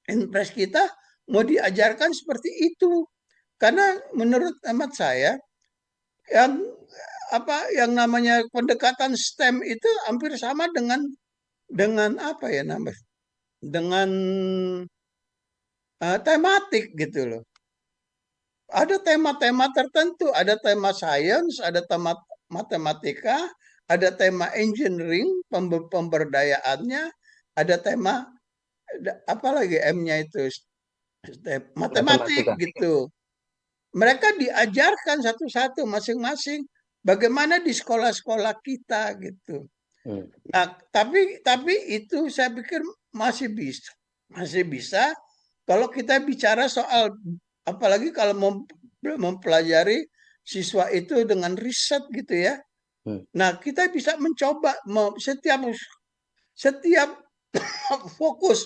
D: Impres kita mau diajarkan seperti itu? Karena menurut hemat saya yang yang namanya pendekatan STEM itu hampir sama dengan apa ya namanya? Dengan tematik gitu loh. Ada tema-tema tertentu, ada tema sains, ada tema matematika, ada tema engineering, pemberdayaannya, ada tema apa lagi M-nya itu matematik
A: Matematika.
D: gitu. Mereka diajarkan satu-satu masing-masing bagaimana di sekolah-sekolah kita gitu. Nah, tapi itu saya pikir masih bisa kalau kita bicara soal, apalagi kalau mempelajari siswa itu dengan riset gitu ya. Nah, kita bisa mencoba setiap fokus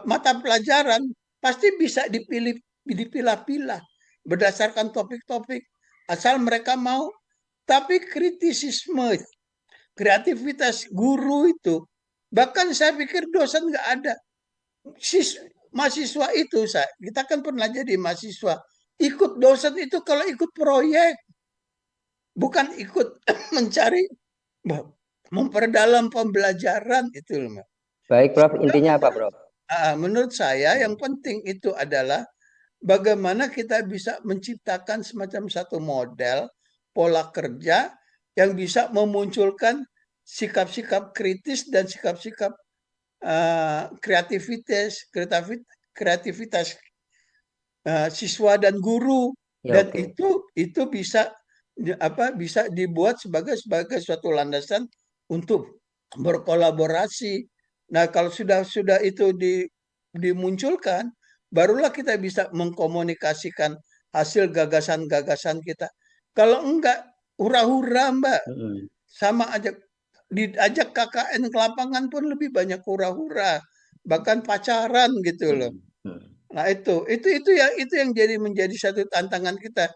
D: mata pelajaran pasti bisa dipilah-pilah berdasarkan topik-topik asal mereka mau. Tapi kreativitas guru itu, bahkan saya pikir dosen nggak ada. Mahasiswa itu, kita kan pernah jadi mahasiswa, ikut dosen itu kalau ikut proyek, bukan ikut mencari, memperdalam pembelajaran itu loh.
A: Baik, Prof. Intinya apa, Prof?
D: Menurut saya yang penting itu adalah bagaimana kita bisa menciptakan semacam satu model pola kerja yang bisa memunculkan sikap-sikap kritis dan sikap-sikap kreativitas siswa dan guru,
A: Ya,
D: dan itu bisa dibuat sebagai suatu landasan untuk berkolaborasi. Nah, kalau sudah itu dimunculkan, barulah kita bisa mengkomunikasikan hasil gagasan-gagasan kita. Kalau enggak, hura-hura, Mbak. Sama aja, diajak KKN ke lapangan pun lebih banyak hura-hura, bahkan pacaran gitu loh. Nah, itu yang menjadi satu tantangan kita.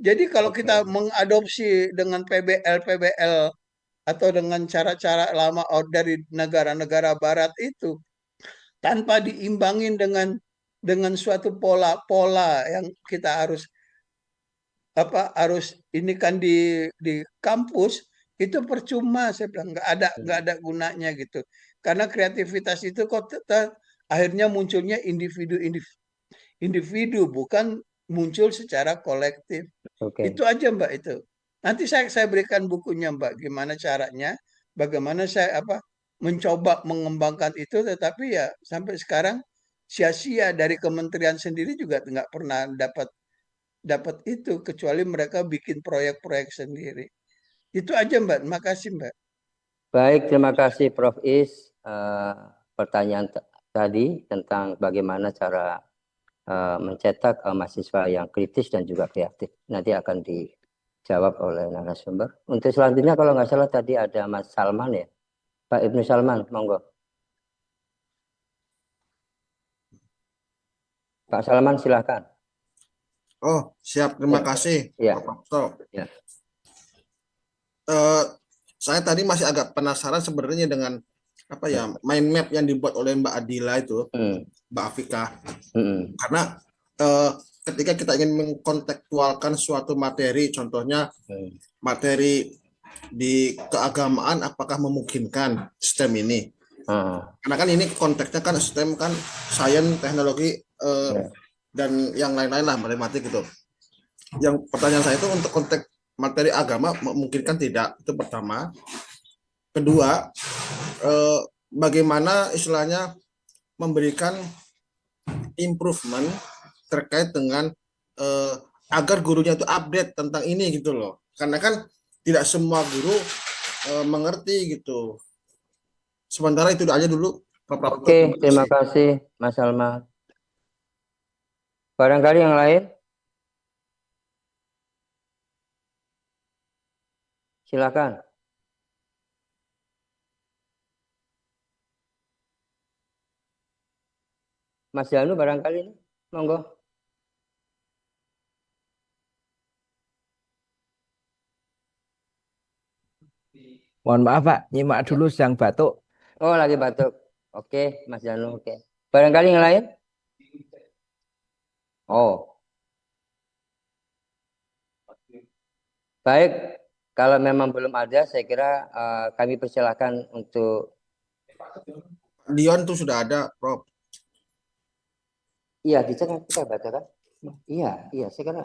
D: Jadi kalau kita mengadopsi dengan PBL atau dengan cara-cara lama dari negara-negara barat itu, tanpa diimbangin dengan suatu pola yang kita harus ini kan di kampus, itu percuma, saya bilang nggak ada gunanya gitu. Karena kreativitas itu kok akhirnya munculnya individu, bukan muncul secara kolektif. Itu aja, Mbak, itu. Nanti saya berikan bukunya, Mbak, gimana caranya, bagaimana saya mencoba mengembangkan itu, tetapi ya sampai sekarang sia-sia. Dari kementerian sendiri juga nggak pernah dapat itu, kecuali mereka bikin proyek-proyek sendiri. Itu aja, Mbak. Terima kasih, Mbak.
A: Baik, terima kasih Prof. Is. Pertanyaan tadi tentang bagaimana cara mencetak mahasiswa yang kritis dan juga kreatif. Nanti akan dijawab oleh narasumber. Untuk selanjutnya kalau nggak salah tadi ada Mas Salman ya. Pak Ibnu Salman, monggo. Pak Salman silakan.
E: Oh, siap. Terima kasih,
A: Ya.
E: Pak Prof.
A: Ya.
E: Saya tadi masih agak penasaran sebenarnya dengan mind map yang dibuat oleh Mbak Adila itu, Mbak Afika. Karena ketika kita ingin mengkontekstualkan suatu materi, contohnya materi di keagamaan, apakah memungkinkan STEM ini? Karena kan ini konteksnya kan STEM kan sains, teknologi, dan yang lain-lain lah, matematik gitu. Yang pertanyaan saya itu untuk konteks materi agama memungkinkan tidak? Itu pertama. Kedua, bagaimana istilahnya memberikan improvement terkait dengan agar gurunya itu update tentang ini gitu loh. Karena kan tidak semua guru mengerti gitu. Sementara itu aja dulu.
A: Oke, terima kasih Mas Salma. Barangkali yang lain? Silakan. Mas Janu barangkali ini, monggo.
F: Mohon maaf Pak, nyimak dulu sedang batuk.
A: Oh, lagi batuk. Oke, Mas Janu. Oke. Barangkali yang lain? Oh. Baik, kalau memang belum ada, saya kira kami persilahkan untuk.
E: Dion tuh sudah ada, Prof.
A: Iya, kita baca kan? Iya, saya kira.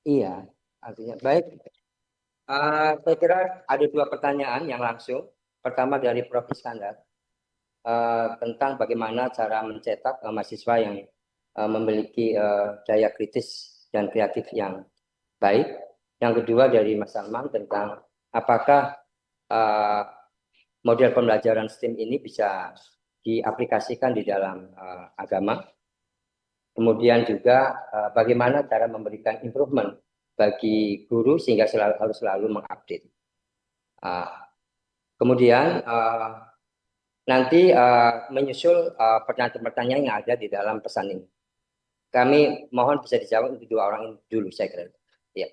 A: Iya, artinya baik. Saya kira ada dua pertanyaan yang langsung. Pertama dari Prof. Iskandar tentang bagaimana cara mencetak mahasiswa yang memiliki daya kritis dan kreatif yang baik. Yang kedua dari Mas Salman tentang apakah model pembelajaran STEM ini bisa diaplikasikan di dalam agama. Kemudian juga bagaimana cara memberikan improvement bagi guru sehingga harus selalu mengupdate. Kemudian nanti menyusul pertanyaan-pertanyaan yang ada di dalam pesan ini. Kami mohon bisa dijawab untuk dua orang ini dulu, saya kira. Ya.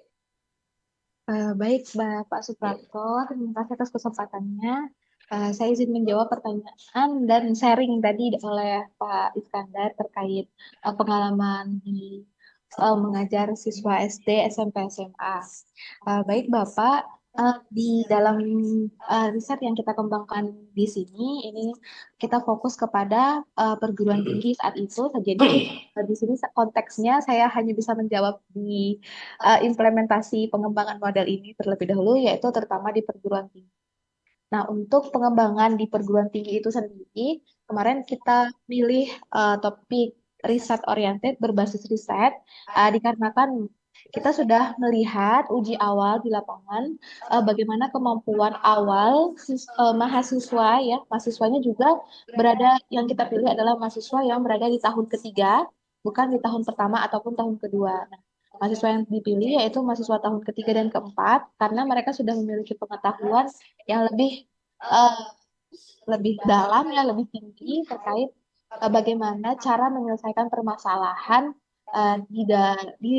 C: Baik, Bapak Suprapto, terima kasih atas kesempatannya. Saya izin menjawab pertanyaan dan sharing tadi oleh Pak Iskandar terkait pengalaman di mengajar siswa SD, SMP, SMA. Baik, Bapak, di dalam riset yang kita kembangkan di sini, ini kita fokus kepada perguruan tinggi saat itu. Jadi di sini konteksnya saya hanya bisa menjawab di implementasi pengembangan model ini terlebih dahulu, yaitu terutama di perguruan tinggi. Nah, untuk pengembangan di perguruan tinggi itu sendiri, kemarin kita pilih topik riset oriented berbasis riset, dikarenakan kita sudah melihat uji awal di lapangan bagaimana kemampuan awal mahasiswa ya, mahasiswanya juga berada, yang kita pilih adalah mahasiswa yang berada di tahun ketiga, bukan di tahun pertama ataupun tahun kedua. Nah, mahasiswa yang dipilih yaitu mahasiswa tahun ketiga dan keempat karena mereka sudah memiliki pengetahuan yang lebih dalam ya, lebih tinggi terkait bagaimana cara menyelesaikan permasalahan di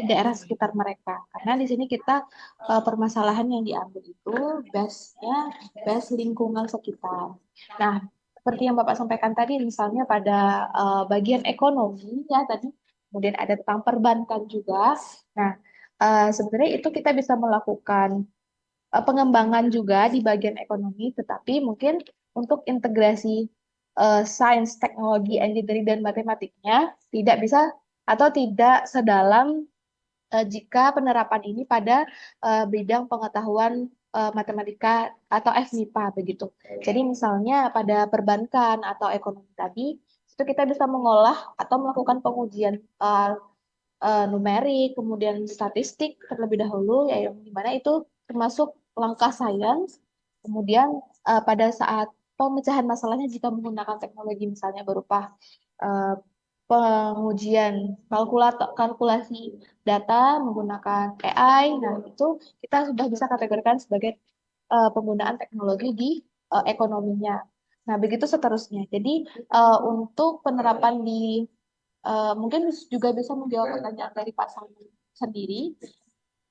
C: daerah sekitar mereka. Karena di sini kita permasalahan yang diambil itu base lingkungan sekitar. Nah, seperti yang Bapak sampaikan tadi, misalnya pada bagian ekonomi ya tadi, kemudian ada tentang perbankan juga. Nah, sebenarnya itu kita bisa melakukan pengembangan juga di bagian ekonomi, tetapi mungkin untuk integrasi sains, teknologi, engineering, dan matematiknya tidak bisa atau tidak sedalam jika penerapan ini pada bidang pengetahuan matematika atau FMIPA begitu. Jadi misalnya pada perbankan atau ekonomi tadi, itu kita bisa mengolah atau melakukan pengujian numerik, kemudian statistik terlebih dahulu, ya, yang dimana itu termasuk langkah sains. Kemudian pada saat pemecahan masalahnya jika menggunakan teknologi misalnya berupa pengujian kalkulasi data menggunakan AI, nah itu kita sudah bisa kategorikan sebagai penggunaan teknologi di ekonominya. Nah, begitu seterusnya. Jadi untuk penerapan di mungkin juga bisa menjawab pertanyaan dari Pak Sandi sendiri.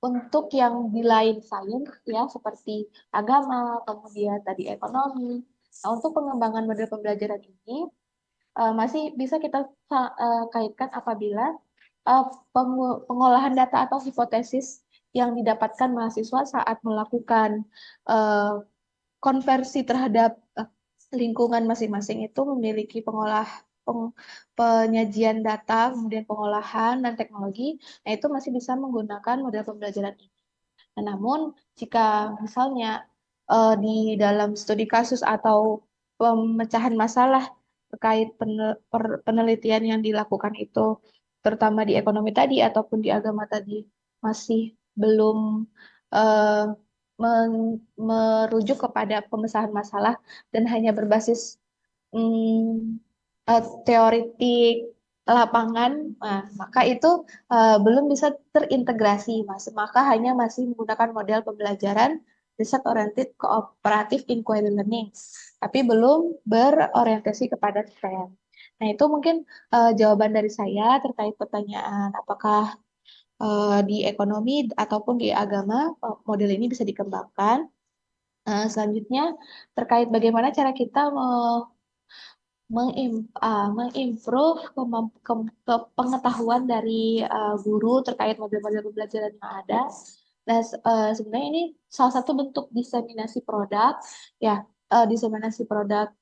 C: Untuk yang di lain sains ya seperti agama, kemudian tadi ekonomi. Nah, untuk pengembangan model pembelajaran ini masih bisa kita kaitkan apabila pengolahan data atau hipotesis yang didapatkan mahasiswa saat melakukan konversi terhadap lingkungan masing-masing itu memiliki penyajian data, kemudian pengolahan dan teknologi, nah itu masih bisa menggunakan model pembelajaran ini. Nah, namun jika misalnya di dalam studi kasus atau pemecahan masalah terkait penelitian yang dilakukan itu, terutama di ekonomi tadi ataupun di agama tadi, masih belum eh, merujuk kepada pemecahan masalah dan hanya berbasis teoritik lapangan, nah, maka itu belum bisa terintegrasi, Mas. Maka hanya masih menggunakan model pembelajaran riset oriented cooperative inquiry learning, tapi belum berorientasi kepada STEM. Nah, itu mungkin jawaban dari saya terkait pertanyaan apakah di ekonomi ataupun di agama model ini bisa dikembangkan. Selanjutnya terkait bagaimana cara kita mengimprove pengetahuan dari guru terkait model-model pembelajaran yang ada. Nah, sebenarnya ini salah satu bentuk diseminasi produk, ya, diseminasi produk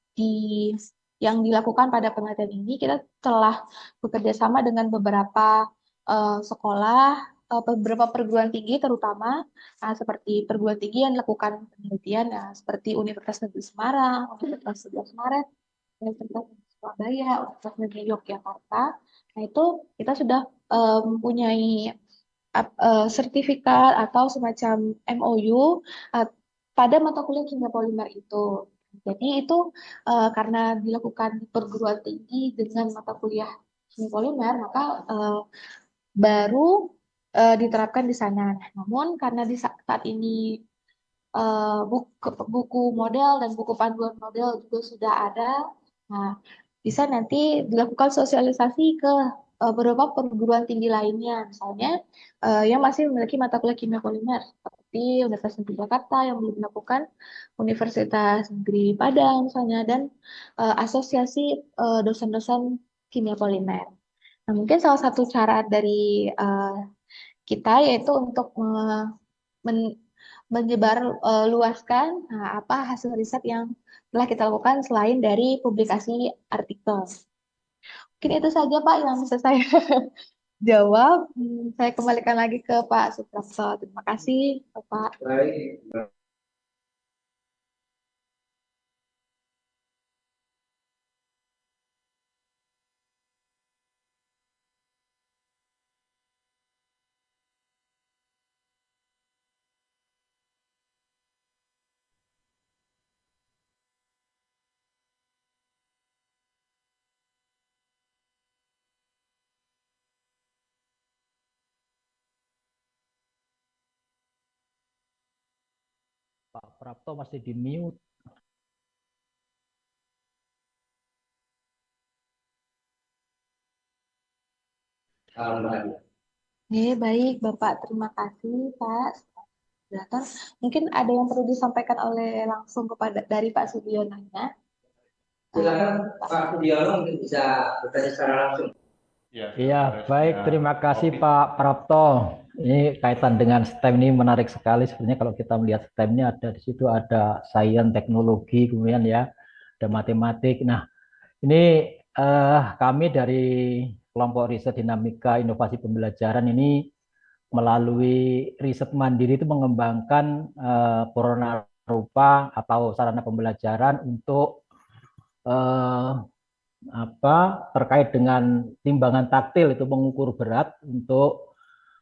C: yang dilakukan pada penelitian ini. Kita telah bekerja sama dengan beberapa sekolah, beberapa perguruan tinggi terutama, seperti perguruan tinggi yang melakukan penelitian, seperti Universitas Negeri Semarang, Universitas 11 Maret, Universitas Surabaya, Universitas Negeri Yogyakarta. Nah, itu kita sudah mempunyai sertifikat atau semacam MOU pada mata kuliah kimia polimer itu. Jadi itu karena dilakukan di perguruan tinggi dengan mata kuliah kimia polimer, maka baru diterapkan di sana. Namun karena di saat ini buku model dan buku panduan model juga sudah ada. Nah, bisa nanti dilakukan sosialisasi ke beberapa perguruan tinggi lainnya, misalnya yang masih memiliki mata kuliah kimia polimer, seperti Universitas Negeri Jakarta yang belum melakukan, Universitas Negeri Padang misalnya, dan asosiasi dosen-dosen kimia polimer. Nah, mungkin salah satu cara dari kita yaitu untuk menyebar luaskan apa hasil riset yang telah kita lakukan selain dari publikasi artikel. Mungkin itu saja Pak yang bisa saya jawab. Saya kembalikan lagi ke Pak Suprapto. Terima kasih Pak.
G: Pak Prapto masih di mute.
C: Baik Bapak, terima kasih Pak. Mungkin ada yang perlu disampaikan langsung kepada dari Pak Sudiono-nya.
A: Silakan Pak Sudiono mungkin bisa bertanya secara langsung.
G: Iya, baik. Terima kasih Pak Prapto. Ini kaitan dengan STEM ini menarik sekali. Sebenarnya kalau kita melihat STEM ini ada di situ ada sains, teknologi, kemudian ya ada matematik. Nah, ini kami dari kelompok riset dinamika inovasi pembelajaran ini melalui riset mandiri itu mengembangkan pranarupa atau sarana pembelajaran untuk terkait dengan timbangan taktil itu mengukur berat untuk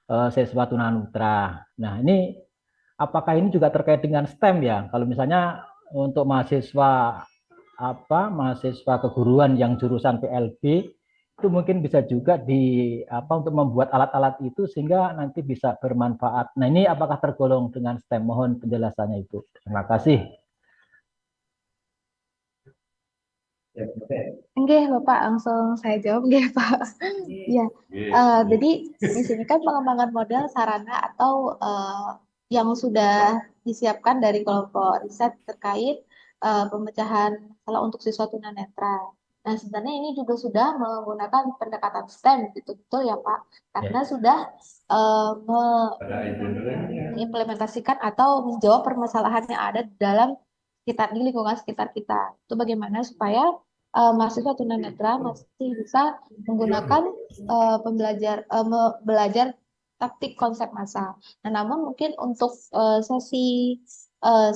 G: siswa tunanetra. Nah, ini apakah ini juga terkait dengan STEM ya? Kalau misalnya untuk mahasiswa mahasiswa keguruan yang jurusan PLB itu mungkin bisa juga untuk membuat alat-alat itu sehingga nanti bisa bermanfaat. Nah, ini apakah tergolong dengan STEM? Mohon penjelasannya Ibu. Terima kasih.
C: Enggak, Bapak, langsung saya jawab enggak, Pak. Iya. Jadi di sini kan pengembangan model sarana atau yang sudah disiapkan dari kelompok riset terkait pemecahan masalah untuk siswa tunanetra. Nah, sebenarnya ini juga sudah menggunakan pendekatan STEM, gitu, betul ya Pak? Karena sudah mengimplementasikan atau menjawab permasalahan yang ada dalam sekitar di lingkungan sekitar kita. Itu bagaimana supaya mahasiswa tunanetra masih bisa menggunakan belajar taktik konsep massal. Nah, namun mungkin untuk sesi eh,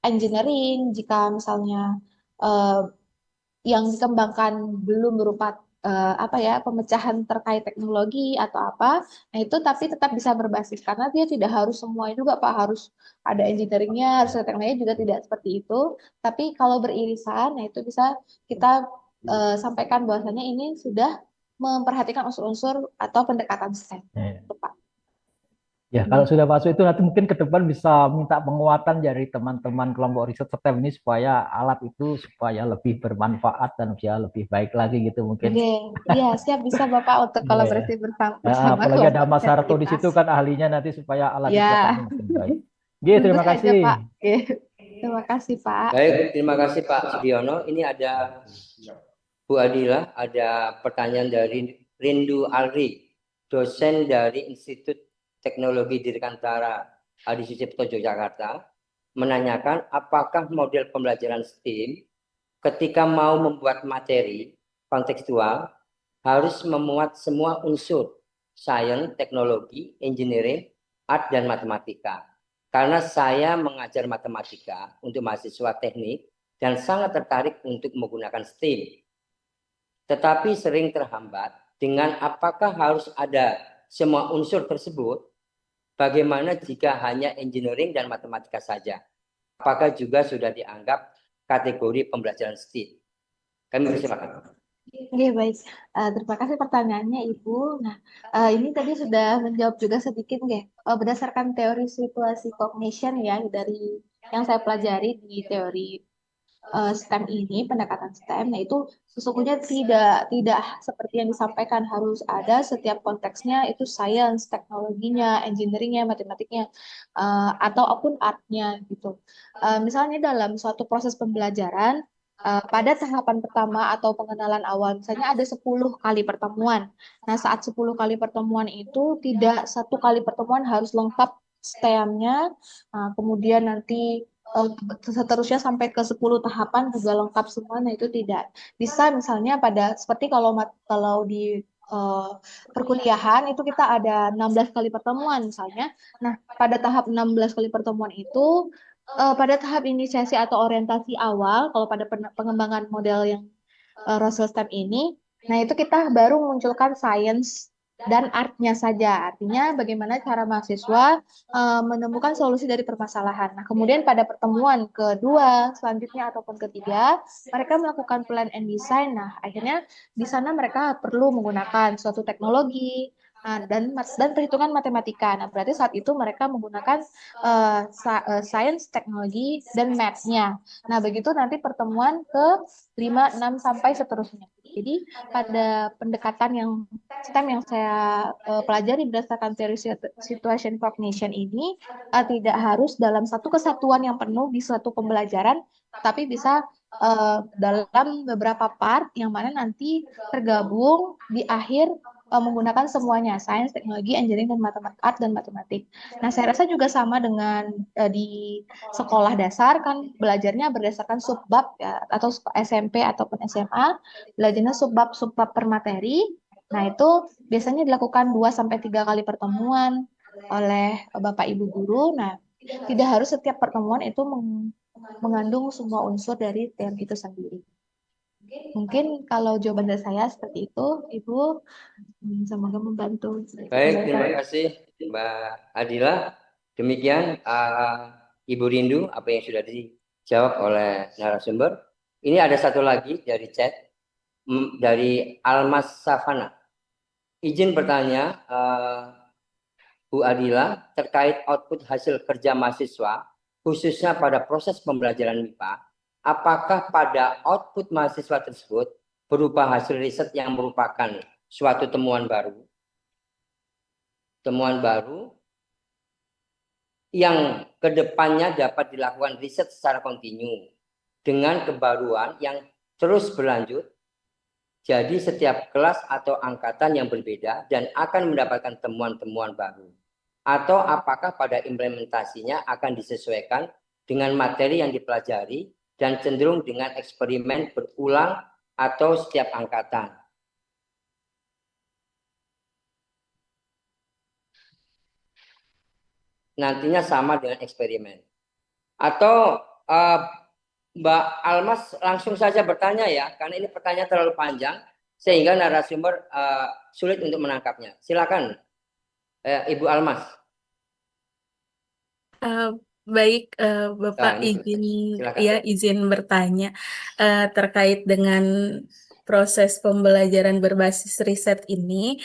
C: engineering, jika misalnya eh, yang dikembangkan belum berupa apa ya, pemecahan terkait teknologi atau apa, nah itu tapi tetap bisa berbasis karena dia tidak harus semuanya juga Pak, harus ada engineeringnya, harus ada teknologi, juga tidak seperti itu. Tapi kalau beririsan, nah itu bisa kita sampaikan bahwasanya ini sudah memperhatikan unsur-unsur atau pendekatan STEM. Itu, Pak.
G: Ya, kalau sudah masuk itu nanti mungkin ke depan bisa minta penguatan dari teman-teman kelompok riset STEM ini supaya alat itu supaya lebih bermanfaat dan bisa lebih baik lagi gitu mungkin.
C: Oke, iya siap, bisa Bapak untuk
G: Iya,
C: kolaborasi bersama
G: apalagi ada
C: kelompok
G: Mas
C: riset
G: Sarto di
C: kita.
G: situ kan ahlinya nanti supaya alat itu
C: Ya,
G: akan makin baik. Oke,
C: tentu
G: terima
C: saja
G: kasih.
C: Pak. Oke. Terima kasih Pak.
A: Baik, terima kasih Pak Sudiono. Ini ada Bu Adila, ada pertanyaan dari Rindu Alri, dosen dari Institut Teknologi Dirgantara Adi Sucipto Yogyakarta, menanyakan apakah model pembelajaran STEAM ketika mau membuat materi kontekstual harus memuat semua unsur sains, teknologi, engineering, art, dan matematika. Karena saya mengajar matematika untuk mahasiswa teknik dan sangat tertarik untuk menggunakan STEAM. Tetapi sering terhambat dengan apakah harus ada semua unsur tersebut, bagaimana jika hanya engineering dan matematika saja? Apakah juga sudah dianggap kategori pembelajaran STEAM? Kami persilakan.
C: Oke, baik. Terima kasih pertanyaannya, Ibu. Nah, ini tadi sudah menjawab juga sedikit, nggih. Berdasarkan teori situasi cognition ya, dari yang saya pelajari di teori STEM ini, pendekatan STEM, nah itu sesungguhnya tidak seperti yang disampaikan harus ada setiap konteksnya itu sains, teknologinya, engineeringnya, matematiknya, ataupun artnya gitu. Misalnya dalam suatu proses pembelajaran, pada tahapan pertama atau pengenalan awal, misalnya ada 10 kali pertemuan. Nah, saat 10 kali pertemuan itu tidak satu kali pertemuan harus lengkap STEM-nya, kemudian nanti seterusnya sampai ke 10 tahapan juga lengkap semua. Nah, itu tidak. Bisa misalnya pada seperti kalau di perkuliahan itu kita ada 16 kali pertemuan misalnya. Nah, pada tahap 16 kali pertemuan itu pada tahap inisiasi atau orientasi awal, kalau pada pengembangan model yang Russell STEM ini, nah itu kita baru munculkan sains dan artnya saja. Artinya bagaimana cara mahasiswa menemukan solusi dari permasalahan. Nah, kemudian pada pertemuan kedua, selanjutnya ataupun ketiga, mereka melakukan plan and design. Nah, akhirnya di sana mereka perlu menggunakan suatu teknologi, dan perhitungan matematika. Nah, berarti saat itu mereka menggunakan sains, teknologi, dan math-nya. Nah, begitu nanti pertemuan ke 5, 6, sampai seterusnya. Jadi, pada pendekatan yang STEM yang saya pelajari berdasarkan teori situation cognition ini, tidak harus dalam satu kesatuan yang penuh di suatu pembelajaran, tapi bisa dalam beberapa part yang mana nanti tergabung di akhir menggunakan semuanya, sains, teknologi, engineering, dan art dan matematik. Nah, saya rasa juga sama dengan di sekolah dasar kan belajarnya berdasarkan subbab ya, atau SMP ataupun SMA, belajarnya subbab per materi. Nah, itu biasanya dilakukan 2-3 kali pertemuan oleh Bapak Ibu guru. Nah, tidak harus setiap pertemuan itu mengandung semua unsur dari teori itu sendiri. Mungkin kalau jawaban dari saya seperti itu, Ibu, semoga membantu.
A: Baik, terima kasih Mbak Adila. Demikian Ibu Rindu apa yang sudah dijawab oleh narasumber. Ini ada satu lagi dari chat dari Almas Savana. Izin bertanya Bu Adila terkait output hasil kerja mahasiswa khususnya pada proses pembelajaran MIPA. Apakah pada output mahasiswa tersebut berupa hasil riset yang merupakan suatu temuan baru yang kedepannya dapat dilakukan riset secara kontinu dengan kebaruan yang terus berlanjut Jadi setiap kelas atau angkatan yang berbeda dan akan mendapatkan temuan-temuan baru. Atau apakah pada implementasinya akan disesuaikan dengan materi yang dipelajari dan cenderung dengan eksperimen berulang atau setiap angkatan. Nantinya sama dengan eksperimen. Atau Mbak Almas langsung saja bertanya ya, karena ini pertanyaan terlalu panjang sehingga narasumber sulit untuk menangkapnya. Silakan, Ibu Almas.
H: Baik,
A: Nah,
H: Bapak
A: ini silakan.
H: izin bertanya terkait dengan proses pembelajaran berbasis riset ini,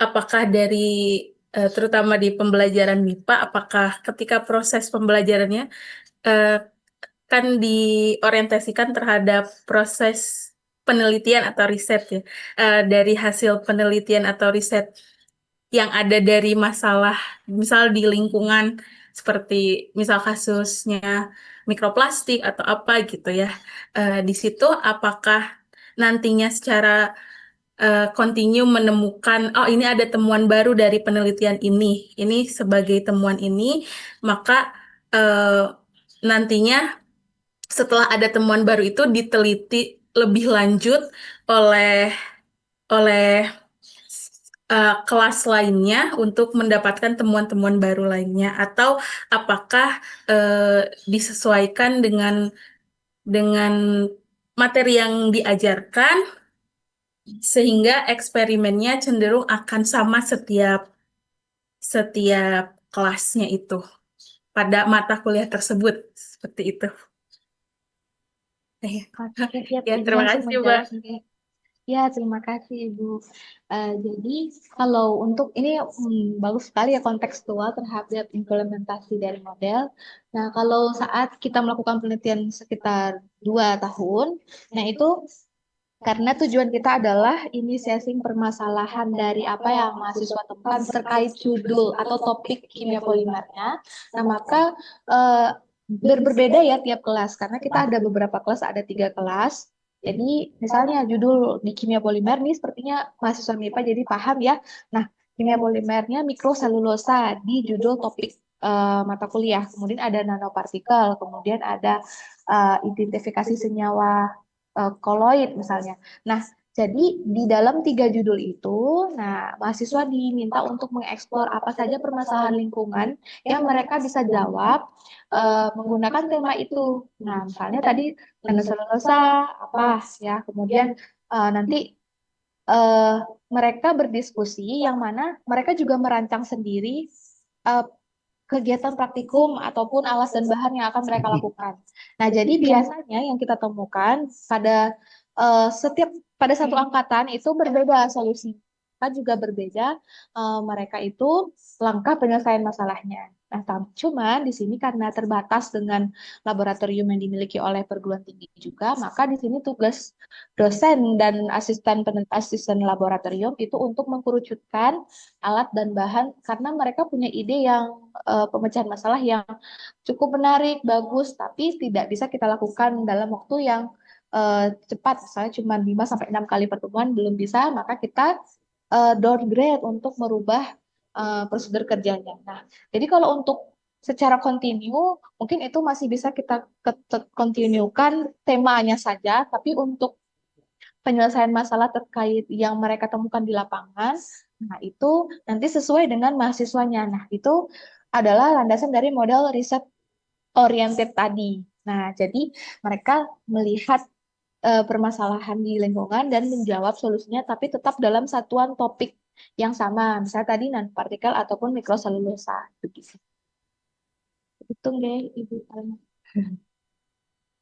H: apakah terutama di pembelajaran MIPA, apakah ketika proses pembelajarannya kan diorientasikan terhadap proses penelitian atau riset ya, dari hasil penelitian atau riset yang ada dari masalah misal di lingkungan seperti misal kasusnya mikroplastik atau apa gitu ya. Di situ apakah nantinya secara continue menemukan ini ada temuan baru dari penelitian ini sebagai temuan ini, maka nantinya setelah ada temuan baru itu diteliti lebih lanjut oleh kelas lainnya untuk mendapatkan temuan-temuan baru lainnya, atau apakah disesuaikan dengan materi yang diajarkan sehingga eksperimennya cenderung akan sama setiap kelasnya itu pada mata kuliah tersebut seperti itu. Ya, terima kasih, Mbak.
C: Ya, terima kasih Ibu. Jadi kalau untuk ini bagus sekali ya kontekstual terhadap implementasi dari model. Nah, kalau saat kita melakukan penelitian sekitar 2 tahun, nah itu karena tujuan kita adalah inisiasi permasalahan dari apa yang mahasiswa temukan terkait judul atau topik kimia polimernya. Nah, maka berbeda ya tiap kelas karena kita ada beberapa kelas, ada 3 kelas. Jadi misalnya judul di kimia polimer nih sepertinya mahasiswa MIPA jadi paham ya. Nah, kimia polimernya mikroselulosa di judul topik mata kuliah. Kemudian ada nanopartikel, kemudian ada identifikasi senyawa koloid misalnya. Nah, jadi di dalam 3 judul itu, nah mahasiswa diminta untuk mengeksplor apa saja permasalahan lingkungan yang mereka bisa jawab menggunakan tema itu. Nah, misalnya tadi nanoselulosa apa ya, kemudian nanti mereka berdiskusi yang mana mereka juga merancang sendiri kegiatan praktikum ataupun alas dan bahan yang akan mereka lakukan. Nah, jadi biasanya yang kita temukan pada satu angkatan itu berbeda solusi. Kan juga berbeda mereka itu langkah penyelesaian masalahnya. Nah, cuman di sini karena terbatas dengan laboratorium yang dimiliki oleh perguruan tinggi juga, maka di sini tugas dosen dan asisten laboratorium itu untuk mengkerucutkan alat dan bahan karena mereka punya ide yang pemecahan masalah yang cukup menarik, bagus, tapi tidak bisa kita lakukan dalam waktu yang cepat, misalnya cuma 5 sampai 6 kali pertemuan belum bisa, maka kita downgrade untuk merubah prosedur kerjanya. Nah, jadi kalau untuk secara kontinu, mungkin itu masih bisa kita kontinukan temanya saja, tapi untuk penyelesaian masalah terkait yang mereka temukan di lapangan, nah itu nanti sesuai dengan mahasiswanya. Nah, itu adalah landasan dari model riset oriented tadi. Nah, jadi mereka melihat permasalahan di lingkungan dan menjawab solusinya, tapi tetap dalam satuan topik yang sama. Misalnya tadi nanopartikel ataupun mikroselulosa. Begitu. Hitung deh, Ibu Alma.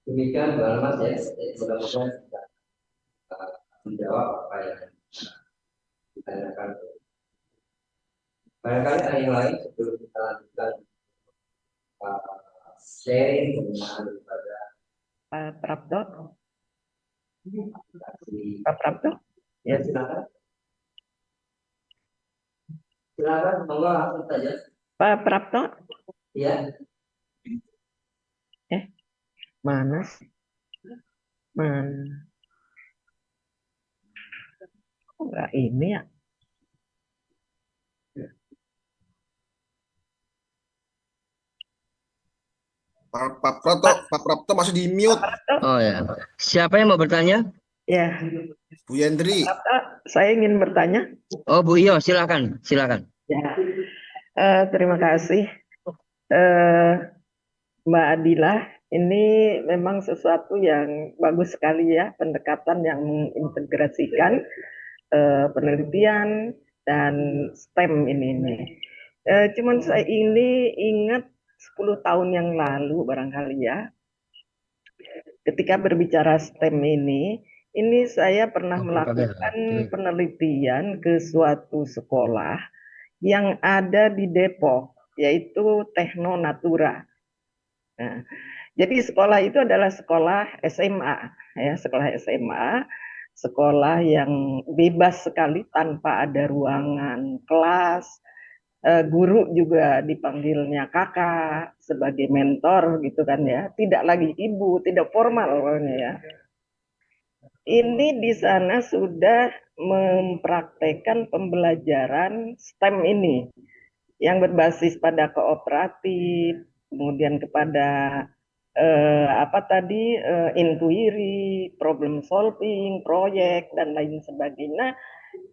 A: Demikian Mbak Almas ya, mudah-mudahan bisa menjawab apa yang ditanyakan. Barangkali ada yang lain sebelum kita lanjutkan sharing penggunaan daripada
I: Pak Prapto,
A: Pak
I: Prapto,
A: ya silakan. Silakan, monggo langsung saja.
I: Pak Prapto,
A: Ya.
I: mana? Mana? Enggak ini ya.
E: Pak Prapto masih di mute.
A: Oh ya. Siapa yang mau bertanya?
I: Ya,
E: Bu Yendri.
I: saya ingin bertanya.
A: Oh, Bu Iyo, silakan, silakan.
I: Ya, terima kasih. Mbak Adila, ini memang sesuatu yang bagus sekali ya, pendekatan yang mengintegrasikan penelitian dan STEM ini. Cuman saya ini ingat 10 tahun yang lalu barangkali ya, ketika berbicara STEM ini saya pernah melakukan penelitian ke suatu sekolah yang ada di Depok, yaitu Tekno Natura. Nah, jadi sekolah itu adalah sekolah SMA, ya, sekolah SMA, sekolah yang bebas sekali tanpa ada ruangan kelas. Guru juga dipanggilnya kakak sebagai mentor gitu kan ya, tidak lagi ibu, tidak formal pokoknya ya. Ini di sana sudah mempraktekkan pembelajaran STEM ini yang berbasis pada kooperatif, kemudian kepada inquiry, problem solving, proyek dan lain sebagainya,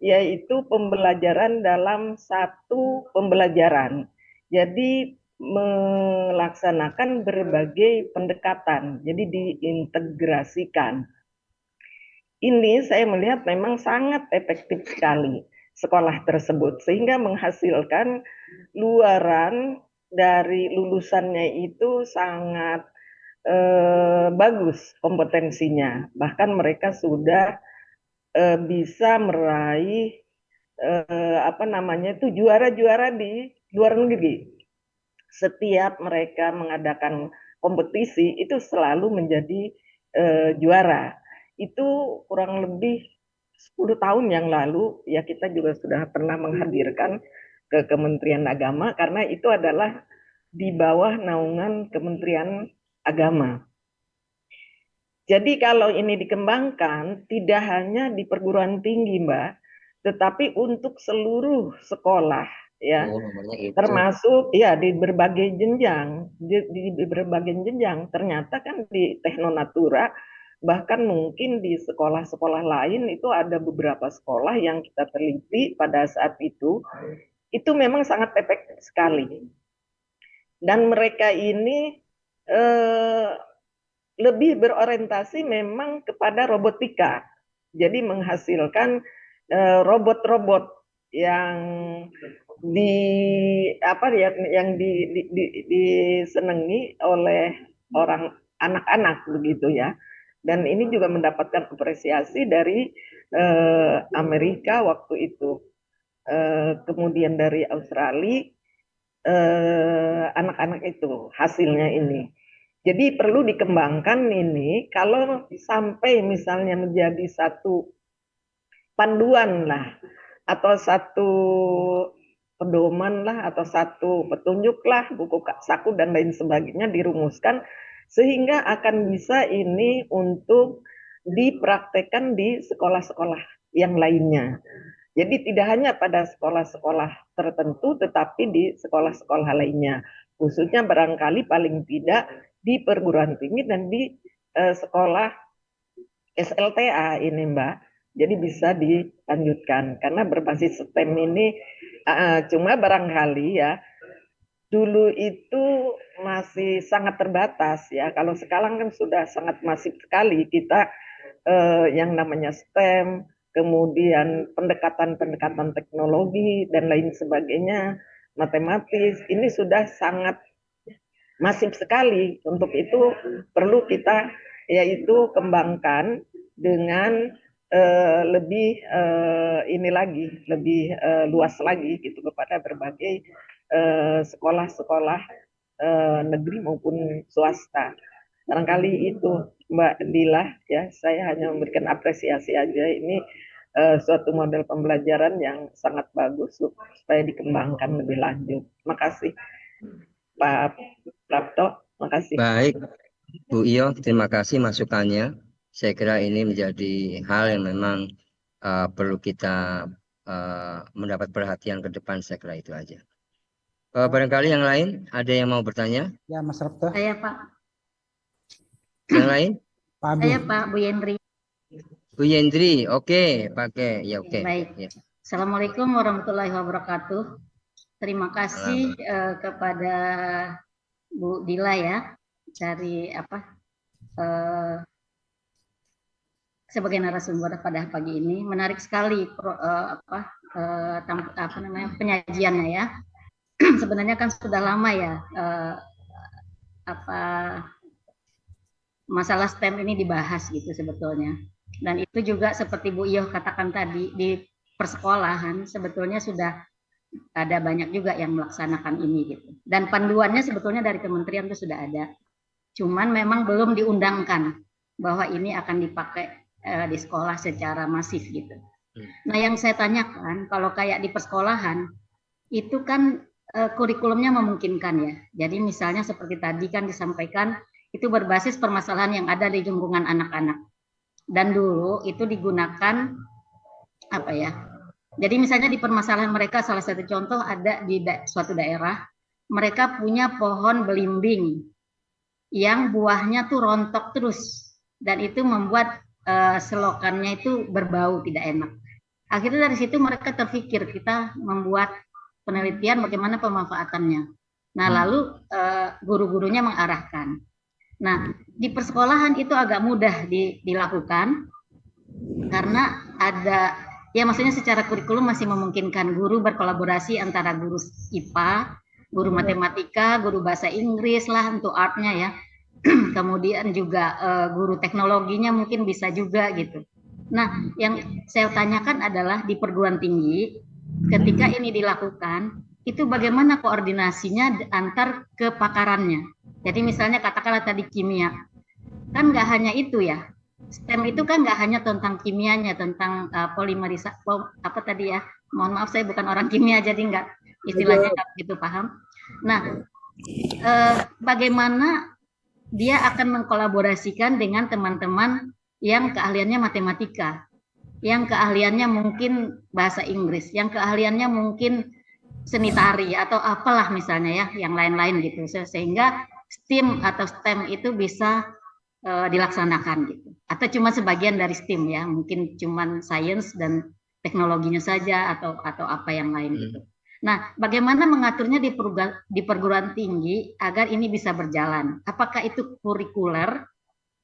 I: yaitu pembelajaran dalam satu pembelajaran. Jadi melaksanakan berbagai pendekatan, jadi diintegrasikan. Ini saya melihat memang sangat efektif sekali sekolah tersebut, sehingga menghasilkan luaran dari lulusannya itu sangat bagus kompetensinya. Bahkan mereka sudah bisa meraih juara-juara di luar negeri. Setiap mereka mengadakan kompetisi itu selalu menjadi juara. Itu kurang lebih 10 tahun yang lalu ya, kita juga sudah pernah menghadirkan ke Kementerian Agama karena itu adalah di bawah naungan Kementerian Agama. Jadi kalau ini dikembangkan tidak hanya di perguruan tinggi, Mbak, tetapi untuk seluruh sekolah ya, termasuk ya di berbagai jenjang, di berbagai jenjang. Ternyata kan di Tekno Natura, bahkan mungkin di sekolah-sekolah lain itu ada beberapa sekolah yang kita teliti pada saat itu memang sangat efektif sekali. Dan mereka ini lebih berorientasi memang kepada robotika. Jadi menghasilkan robot-robot yang disenangi oleh orang anak-anak begitu ya. Dan ini juga mendapatkan apresiasi dari Amerika waktu itu. Kemudian dari Australia, anak-anak itu hasilnya ini. Jadi perlu dikembangkan ini, kalau sampai misalnya menjadi satu panduan lah, atau satu pedoman lah, atau satu petunjuk lah, buku saku dan lain sebagainya dirumuskan, sehingga akan bisa ini untuk dipraktekkan di sekolah-sekolah yang lainnya. Jadi tidak hanya pada sekolah-sekolah tertentu, tetapi di sekolah-sekolah lainnya. Khususnya barangkali paling tidak di perguruan tinggi dan di sekolah SLTA ini, Mbak. Jadi bisa dilanjutkan karena berbasis STEM ini cuma barangkali ya dulu itu masih sangat terbatas ya. Kalau sekarang kan sudah sangat masif sekali kita yang namanya STEM, kemudian pendekatan-pendekatan teknologi dan lain sebagainya, matematis, ini sudah sangat masif sekali. Untuk itu perlu kita yaitu kembangkan dengan lebih lebih luas lagi gitu kepada berbagai sekolah-sekolah negeri maupun swasta. Barangkali itu Mbak Dila ya, saya hanya memberikan apresiasi aja. Ini suatu model pembelajaran yang sangat bagus supaya dikembangkan lebih lanjut. Makasih Pak Prapto, makasih.
A: Baik, Bu Iyo, terima kasih masukannya. Saya kira ini menjadi hal yang memang perlu kita mendapat perhatian ke depan, saya kira itu aja. Barangkali yang lain ada yang mau bertanya?
G: Ya, Mas Rapto.
J: Saya Pak.
A: Yang lain?
G: Pak Abi.
J: Saya Pak Bu Yendri.
A: Bu Yendri, oke, pakai ya, oke.
J: Baik.
A: Ya.
J: Assalamualaikum warahmatullahi wabarakatuh. Terima kasih kepada Bu Dila ya dari sebagai narasumber pada pagi ini. Menarik sekali penyajiannya ya. Sebenarnya kan sudah lama ya masalah STEM ini dibahas gitu sebetulnya. Dan itu juga seperti Bu Iyo katakan tadi, di persekolahan sebetulnya sudah ada banyak juga yang melaksanakan ini gitu. Dan panduannya sebetulnya dari kementerian itu sudah ada. Cuman memang belum diundangkan bahwa ini akan dipakai di sekolah secara masif gitu. Nah, yang saya tanyakan, kalau kayak di persekolahan itu kan kurikulumnya memungkinkan ya. Jadi misalnya seperti tadi kan disampaikan itu berbasis permasalahan yang ada di lingkungan anak-anak. Dan dulu itu digunakan jadi misalnya di permasalahan mereka, salah satu contoh ada di suatu daerah, mereka punya pohon belimbing yang buahnya tuh rontok terus, dan itu membuat selokannya itu berbau tidak enak. Akhirnya dari situ mereka terpikir kita membuat penelitian bagaimana pemanfaatannya. Nah, lalu guru-gurunya mengarahkan. Nah, di persekolahan itu agak mudah dilakukan karena ada, ya maksudnya secara kurikulum masih memungkinkan guru berkolaborasi antara guru IPA, guru matematika, guru bahasa Inggris lah untuk artnya ya. Kemudian juga guru teknologinya mungkin bisa juga gitu. Nah, yang saya tanyakan adalah di perguruan tinggi, ketika ini dilakukan, itu bagaimana koordinasinya antar kepakarannya. Jadi misalnya katakanlah tadi kimia, kan nggak hanya itu ya. STEM itu kan nggak hanya tentang kimianya, tentang polimerisasi, tadi ya. Mohon maaf saya bukan orang kimia, jadi nggak istilahnya nggak begitu paham. Nah, bagaimana dia akan mengkolaborasikan dengan teman-teman yang keahliannya matematika, yang keahliannya mungkin bahasa Inggris, yang keahliannya mungkin seni tari atau apalah misalnya ya, yang lain-lain gitu, sehingga STEM atau STEM itu bisa dilaksanakan gitu. Atau cuma sebagian dari STEM ya, mungkin cuma sains dan teknologinya saja atau apa yang lain gitu. Nah, bagaimana mengaturnya di perguruan tinggi agar ini bisa berjalan? Apakah itu kurikuler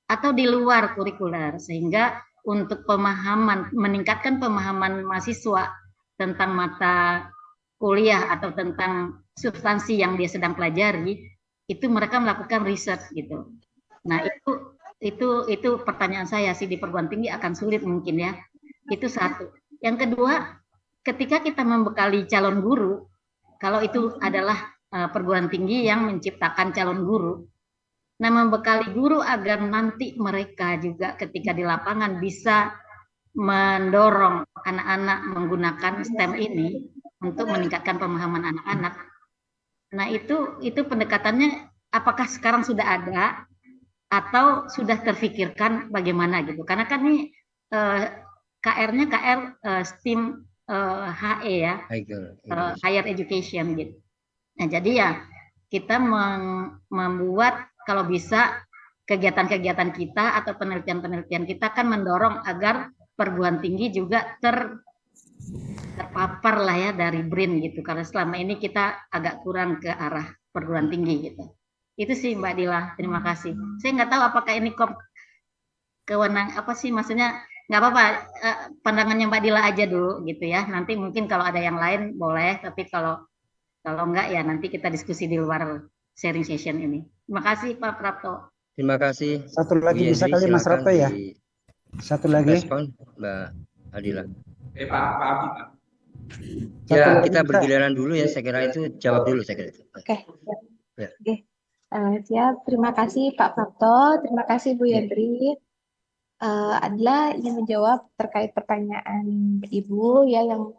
J: atau di luar kurikuler, sehingga untuk meningkatkan pemahaman mahasiswa tentang mata kuliah atau tentang substansi yang dia sedang pelajari, itu mereka melakukan riset gitu. Nah, itu pertanyaan saya sih, di perguruan tinggi akan sulit mungkin ya. Itu satu. Yang kedua, ketika kita membekali calon guru, kalau itu adalah perguruan tinggi yang menciptakan calon guru, nah membekali guru agar nanti mereka juga ketika di lapangan bisa mendorong anak-anak menggunakan STEM ini untuk meningkatkan pemahaman anak-anak. Nah, itu pendekatannya apakah sekarang sudah ada atau sudah terfikirkan bagaimana gitu? Karena kan ini KR-nya KR STEAM HE ya, Higher Education gitu. Nah, jadi ya kita membuat kalau bisa kegiatan-kegiatan kita atau penelitian-penelitian kita kan mendorong agar perguruan tinggi juga terpapar lah ya dari BRIN gitu, karena selama ini kita agak kurang ke arah perguruan tinggi gitu. Itu sih Mbak Dila, terima kasih. Saya nggak tahu apakah ini kewenangan apa sih, maksudnya nggak apa-apa, pandangannya Mbak Dila aja dulu gitu ya. Nanti mungkin kalau ada yang lain boleh, tapi kalau enggak ya nanti kita diskusi di luar sharing session ini. Terima kasih Pak Prapto.
A: Terima kasih.
G: Satu lagi bisa kali Mas Rapto ya. Satu lagi.
A: Respon Mbak Adila.
K: Pak Abi.
A: Ya, kita bergiliran dulu ya, saya kira itu jawab dulu saya kira itu.
C: Oke.
A: Ya.
C: Oke. Siap, terima kasih Pak Prapto, terima kasih Bu Yendri. Adila ingin menjawab terkait pertanyaan Ibu ya yang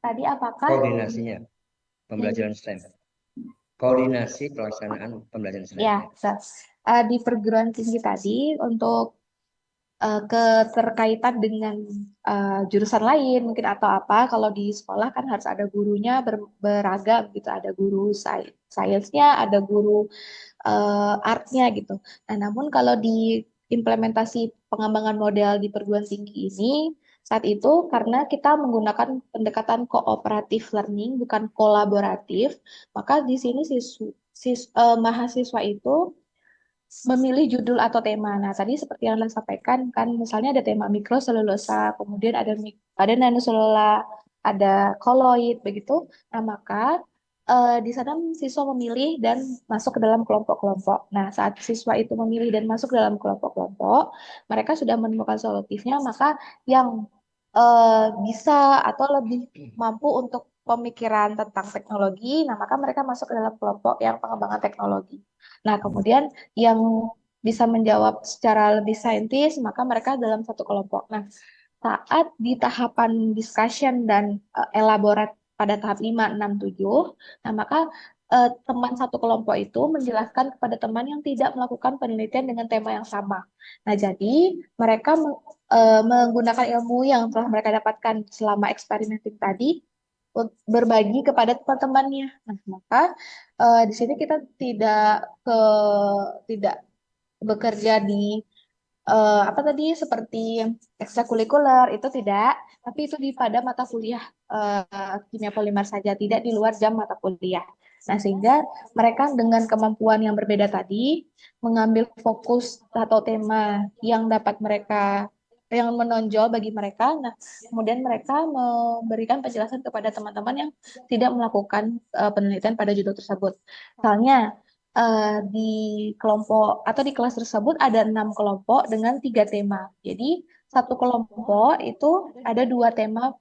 C: tadi apakah
A: koordinasinya pembelajaran STEM. Koordinasi pelaksanaan pembelajaran STEM.
C: Ya, di perguruan tinggi tadi untuk keterkaitan dengan jurusan lain mungkin atau apa. Kalau di sekolah kan harus ada gurunya beragam gitu, ada guru sainsnya, ada guru artnya gitu. Nah, namun kalau di implementasi pengembangan model di perguruan tinggi ini saat itu karena kita menggunakan pendekatan kooperatif learning bukan kolaboratif, maka di sini mahasiswa itu memilih judul atau tema. Nah, tadi seperti yang Anda sampaikan kan misalnya ada tema mikroselulosa, kemudian ada nanoselula, ada koloid begitu. Nah, maka di sana siswa memilih dan masuk ke dalam kelompok-kelompok. Nah, saat siswa itu memilih dan masuk ke dalam kelompok-kelompok, mereka sudah menemukan solutifnya, maka yang bisa atau lebih mampu untuk pemikiran tentang teknologi, nah maka mereka masuk ke dalam kelompok yang pengembangan teknologi. Nah, kemudian yang bisa menjawab secara lebih saintis, maka mereka dalam satu kelompok. Nah, saat di tahapan discussion dan elaborate pada tahap 5, 6, 7, nah maka teman satu kelompok itu menjelaskan kepada teman yang tidak melakukan penelitian dengan tema yang sama. Nah, jadi mereka menggunakan ilmu yang telah mereka dapatkan selama eksperimenting tadi berbagi kepada teman-temannya. Nah, maka di sini kita tidak bekerja di apa tadi seperti ekstrakurikuler itu tidak, tapi itu di pada mata kuliah kimia polimer saja, tidak di luar jam mata kuliah. Nah, sehingga mereka dengan kemampuan yang berbeda tadi mengambil fokus atau tema yang dapat mereka yang menonjol bagi mereka. Nah, kemudian mereka memberikan penjelasan kepada teman-teman yang tidak melakukan penelitian pada judul tersebut. Misalnya di kelompok atau di kelas tersebut ada 6 kelompok dengan 3 tema. Jadi satu kelompok itu ada 2 tema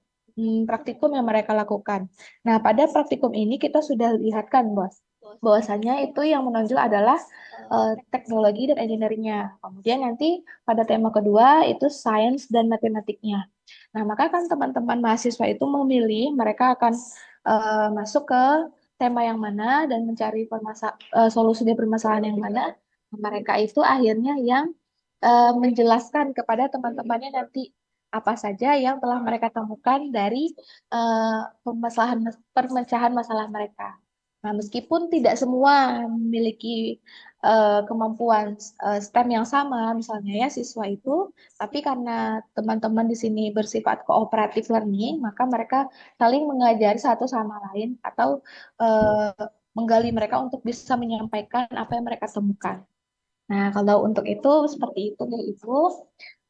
C: praktikum yang mereka lakukan. Nah, pada praktikum ini kita sudah lihatkan, bahwasanya itu yang menonjol adalah teknologi dan engineering-nya. Kemudian nanti pada tema kedua itu sains dan matematiknya. Nah, maka kan teman-teman mahasiswa itu memilih mereka akan masuk ke tema yang mana dan mencari solusi dari permasalahan yang mana. Mereka itu akhirnya yang menjelaskan kepada teman-temannya nanti apa saja yang telah mereka temukan dari permecahan masalah mereka. Nah, meskipun tidak semua memiliki kemampuan STEM yang sama, misalnya ya siswa itu, tapi karena teman-teman di sini bersifat kooperatif learning, maka mereka saling mengajari satu sama lain atau menggali mereka untuk bisa menyampaikan apa yang mereka temukan. Nah, kalau untuk itu seperti itu ya Ibu.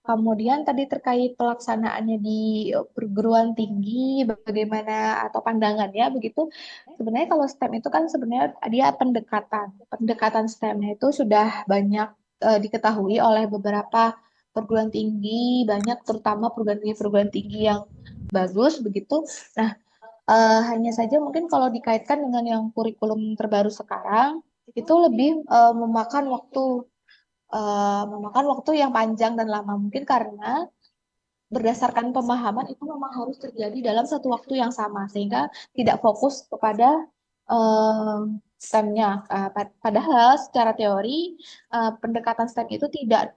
C: Kemudian tadi terkait pelaksanaannya di perguruan tinggi, bagaimana atau pandangannya begitu. Sebenarnya kalau STEM itu kan sebenarnya dia pendekatan STEM-nya itu sudah banyak diketahui oleh beberapa perguruan tinggi, banyak terutama perguruan tinggi yang bagus begitu. Nah, hanya saja mungkin kalau dikaitkan dengan yang kurikulum terbaru sekarang itu lebih memakan waktu yang panjang dan lama mungkin karena berdasarkan pemahaman itu memang harus terjadi dalam satu waktu yang sama sehingga tidak fokus kepada STEM-nya. Padahal secara teori pendekatan STEM itu tidak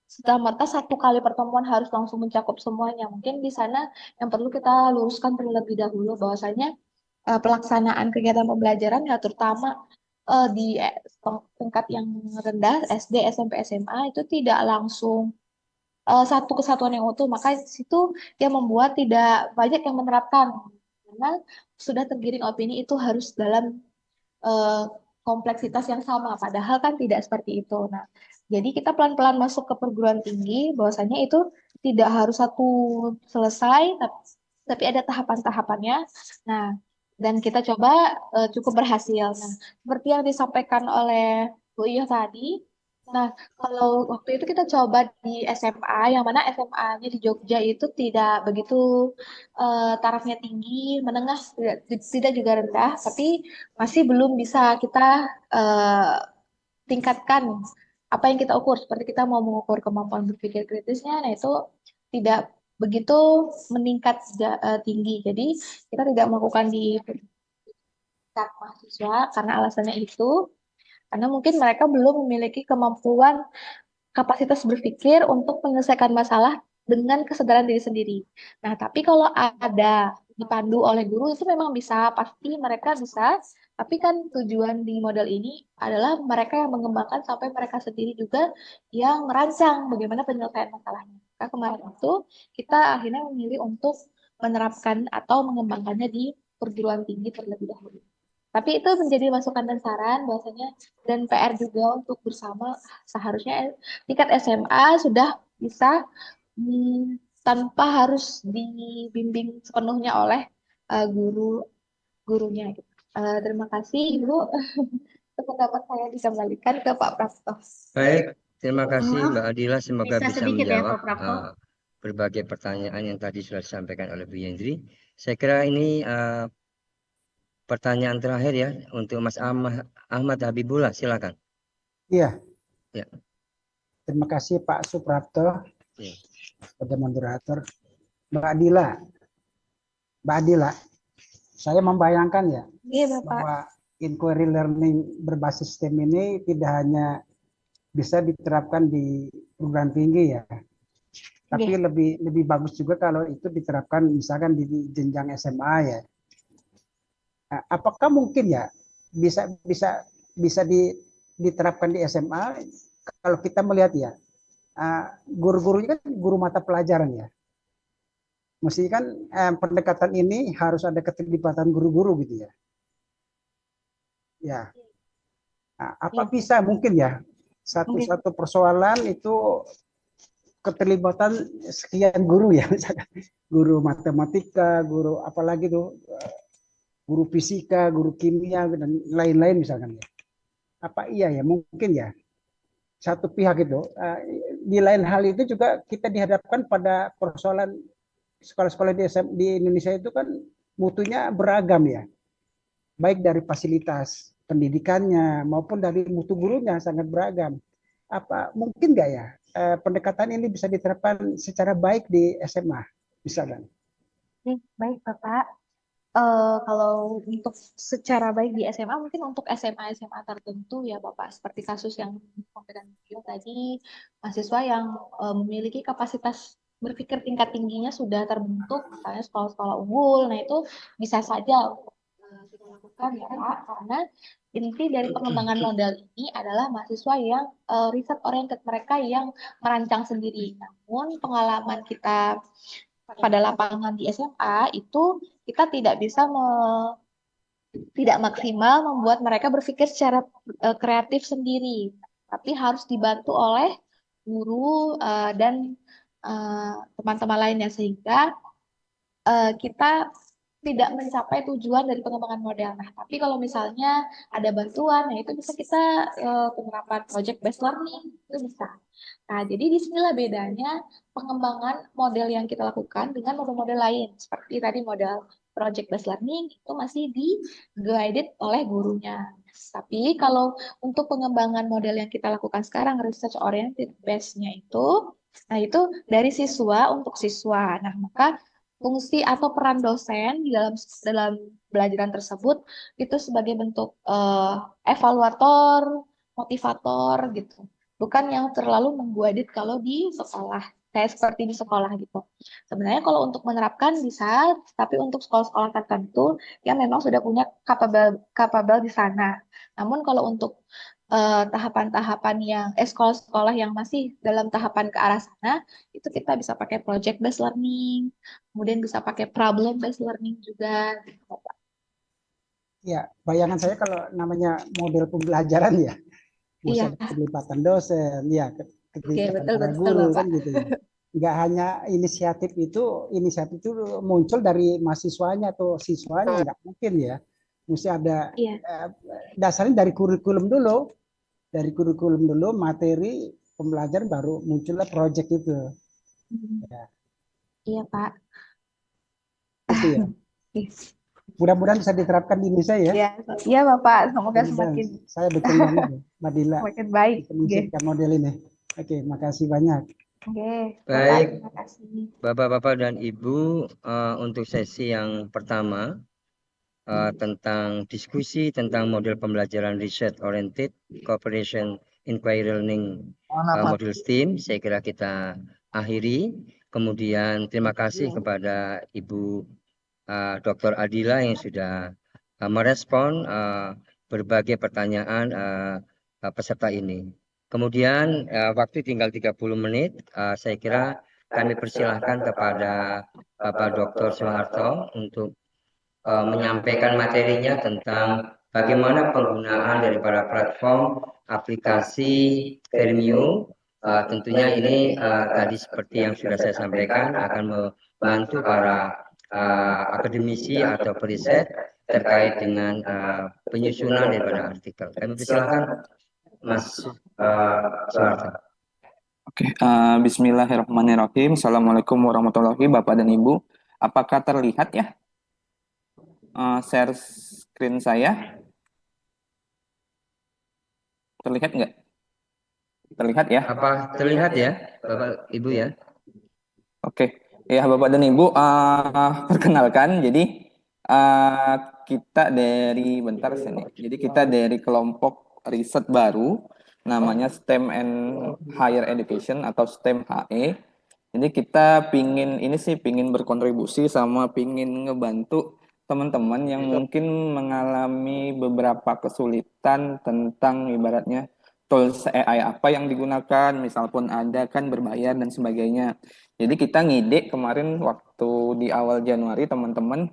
C: serta-merta satu kali pertemuan harus langsung mencakup semuanya. Mungkin di sana yang perlu kita luruskan terlebih dahulu bahwasanya pelaksanaan kegiatan pembelajaran ya terutama di tingkat yang rendah SD, SMP, SMA itu tidak langsung satu kesatuan yang utuh, maka situ yang membuat tidak banyak yang menerapkan karena sudah tergiring opini itu harus dalam eh, kompleksitas yang sama, padahal kan tidak seperti itu. Nah, jadi kita pelan-pelan masuk ke perguruan tinggi, bahwasanya itu tidak harus satu selesai, tapi ada tahapan-tahapannya. Nah, dan kita coba cukup berhasil. Nah, seperti yang disampaikan oleh Bu Iyo tadi, nah kalau waktu itu kita coba di SMA, yang mana SMA-nya di Jogja itu tidak begitu tarafnya tinggi, menengah, tidak juga rendah, tapi masih belum bisa kita tingkatkan apa yang kita ukur. Seperti kita mau mengukur kemampuan berpikir kritisnya, nah itu tidak begitu meningkat tinggi. Jadi kita tidak melakukan di tingkat mahasiswa karena alasannya itu, karena mungkin mereka belum memiliki kemampuan kapasitas berpikir untuk menyelesaikan masalah dengan kesadaran diri sendiri. Nah, tapi kalau ada dipandu oleh guru itu memang bisa, pasti mereka bisa. Tapi kan tujuan di model ini adalah mereka yang mengembangkan sampai mereka sendiri juga yang merancang bagaimana penyelesaian masalahnya. Maka kemarin itu kita akhirnya memilih untuk menerapkan atau mengembangkannya di perguruan tinggi terlebih dahulu. Tapi itu menjadi masukan dan saran bahwasanya dan PR juga untuk bersama seharusnya tingkat SMA sudah bisa tanpa harus dibimbing sepenuhnya oleh gurunya. Gitu. Terima kasih Ibu. Pendapat saya dikembalikan ke Pak Prapto.
A: Baik, terima kasih Mbak Adila. Semoga
J: Bisa
A: bisa
J: sedikit ya,
A: menjawab
J: Pak Prapto.
A: berbagai pertanyaan yang tadi sudah disampaikan oleh Bu Yendri. Saya kira ini pertanyaan terakhir ya untuk Mas Ahmad Habibullah. Silakan.
K: Iya.
A: Ya.
K: Terima kasih Pak Suprapto
A: Ya.
K: sebagai moderator. Mbak Adila, saya membayangkan ya
C: Iya, Bapak.
K: bahwa inquiry learning berbasis STEM ini tidak hanya bisa diterapkan di perguruan tinggi ya, tapi lebih bagus juga kalau itu diterapkan misalkan di jenjang SMA ya. Nah, apakah mungkin ya bisa diterapkan di SMA? Kalau kita melihat ya, guru-gurunya kan guru mata pelajaran ya. Mesti kan pendekatan ini harus ada keterlibatan guru-guru gitu ya. Ya. Nah, apa bisa mungkin ya satu persoalan itu keterlibatan sekian guru ya, misalkan guru matematika, guru apalagi tuh, guru fisika, guru kimia dan lain-lain misalkan ya. Apa iya ya mungkin ya satu pihak itu di lain hal itu juga kita dihadapkan pada persoalan sekolah-sekolah di Indonesia itu kan mutunya beragam ya, baik dari fasilitas pendidikannya maupun dari mutu gurunya sangat beragam. Apa mungkin nggak ya pendekatan ini bisa diterapkan secara baik di SMA misalkan?
C: Baik Bapak. Kalau untuk secara baik di SMA, mungkin untuk SMA tertentu ya Bapak, seperti kasus yang disampaikan beliau tadi, mahasiswa yang memiliki kapasitas berpikir tingkat tingginya sudah terbentuk, misalnya sekolah-sekolah unggul, nah itu bisa saja kita lakukan ya Pak, karena inti dari pengembangan model ini adalah mahasiswa yang riset oriented, mereka yang merancang sendiri. Namun pengalaman kita pada lapangan di SMA itu kita tidak bisa tidak maksimal membuat mereka berpikir secara kreatif sendiri, tapi harus dibantu oleh guru dan teman-teman lainnya sehingga kita tidak mencapai tujuan dari pengembangan model. Nah, tapi kalau misalnya ada bantuan, nah itu bisa kita penerapan project based learning itu bisa. Nah, jadi disinilah bedanya pengembangan model yang kita lakukan dengan model-model lain. Seperti tadi model project based learning itu masih di-guided oleh gurunya. Tapi kalau untuk pengembangan model yang kita lakukan sekarang, research oriented base-nya itu, nah itu dari siswa untuk siswa. Nah, maka fungsi atau peran dosen di dalam pembelajaran tersebut itu sebagai bentuk evaluator, motivator gitu. Bukan yang terlalu mengguided kalau di sekolah, kayak seperti di sekolah gitu. Sebenarnya kalau untuk menerapkan bisa, tapi untuk sekolah-sekolah tertentu yang memang sudah punya capable di sana. Namun kalau untuk tahapan-tahapan yang sekolah-sekolah yang masih dalam tahapan ke arah sana, itu kita bisa pakai project based learning, kemudian bisa pakai problem based learning juga.
K: Ya, bayangan saya kalau namanya model pembelajaran ya, mesti ada keterlibatan dosen, ya, keterlibatan para guru kan gitu ya. Nggak hanya inisiatif itu muncul dari mahasiswanya atau siswanya, nggak mungkin ya. Mesti ada dasarnya dari kurikulum dulu, materi pembelajaran baru muncullah project itu. Ya.
C: Iya Pak.
K: Itu ya. Mudah-mudahan bisa diterapkan di Indonesia ya.
C: Iya Bapak, semoga semakin.
K: Saya dukung banget Mbak Dila.
C: Semakin baik.
K: Menciptakan model ini. Oke, makasih banyak.
A: Baik, Bapak-Bapak dan Ibu, untuk sesi yang pertama tentang diskusi tentang model pembelajaran research oriented cooperation inquiry learning modul STEAM. Saya kira kita akhiri. Kemudian terima kasih kepada Ibu Dr. Adila yang sudah merespon berbagai pertanyaan peserta ini. Kemudian waktu tinggal 30 menit, saya kira kami persilahkan kepada Bapak Dr. Soeharto untuk menyampaikan materinya tentang bagaimana penggunaan daripada platform aplikasi Vermio. Tentunya ini tadi seperti yang sudah saya sampaikan akan membantu para akademisi atau periset terkait dengan penyusunan daripada artikel. Kami persilakan Mas Soeharto.
L: Oke, bismillahirrahmanirrahim. Assalamualaikum warahmatullahi Bapak dan Ibu. Apakah terlihat ya share screen saya? Terlihat nggak? Terlihat ya?
A: Apa terlihat ya, Bapak Ibu ya?
L: Oke, ya Bapak dan Ibu, perkenalkan. Jadi kita dari Jadi kita dari kelompok riset baru, namanya STEM and Higher Education atau STEM HE. Jadi kita pingin berkontribusi sama pingin ngebantu teman-teman yang mungkin mengalami beberapa kesulitan tentang ibaratnya tools AI apa yang digunakan, misal pun ada kan berbayar dan sebagainya. Jadi kita ngide kemarin waktu di awal Januari teman-teman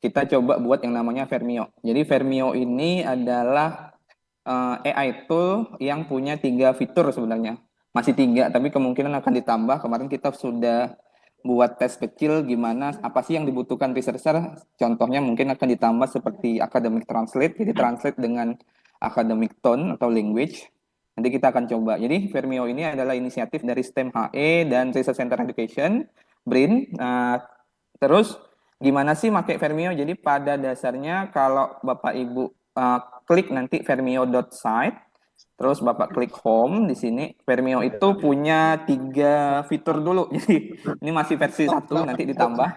L: kita coba buat yang namanya Vermio. Jadi Vermio ini adalah AI tool yang punya 3 fitur sebenarnya. Masih 3, tapi kemungkinan akan ditambah. Kemarin kita sudah buat tes kecil gimana, apa sih yang dibutuhkan researcher. Contohnya mungkin akan ditambah seperti academic translate, jadi translate dengan academic tone atau language. Nanti kita akan coba. Jadi Vermio ini adalah inisiatif dari STEM HE dan Research Center Education, BRIN. Terus gimana sih pakai Vermio? Jadi pada dasarnya kalau Bapak Ibu klik nanti vermio.site, terus Bapak klik home di sini. Vermio itu punya 3 fitur dulu. Jadi ini masih versi 1, nanti ditambah.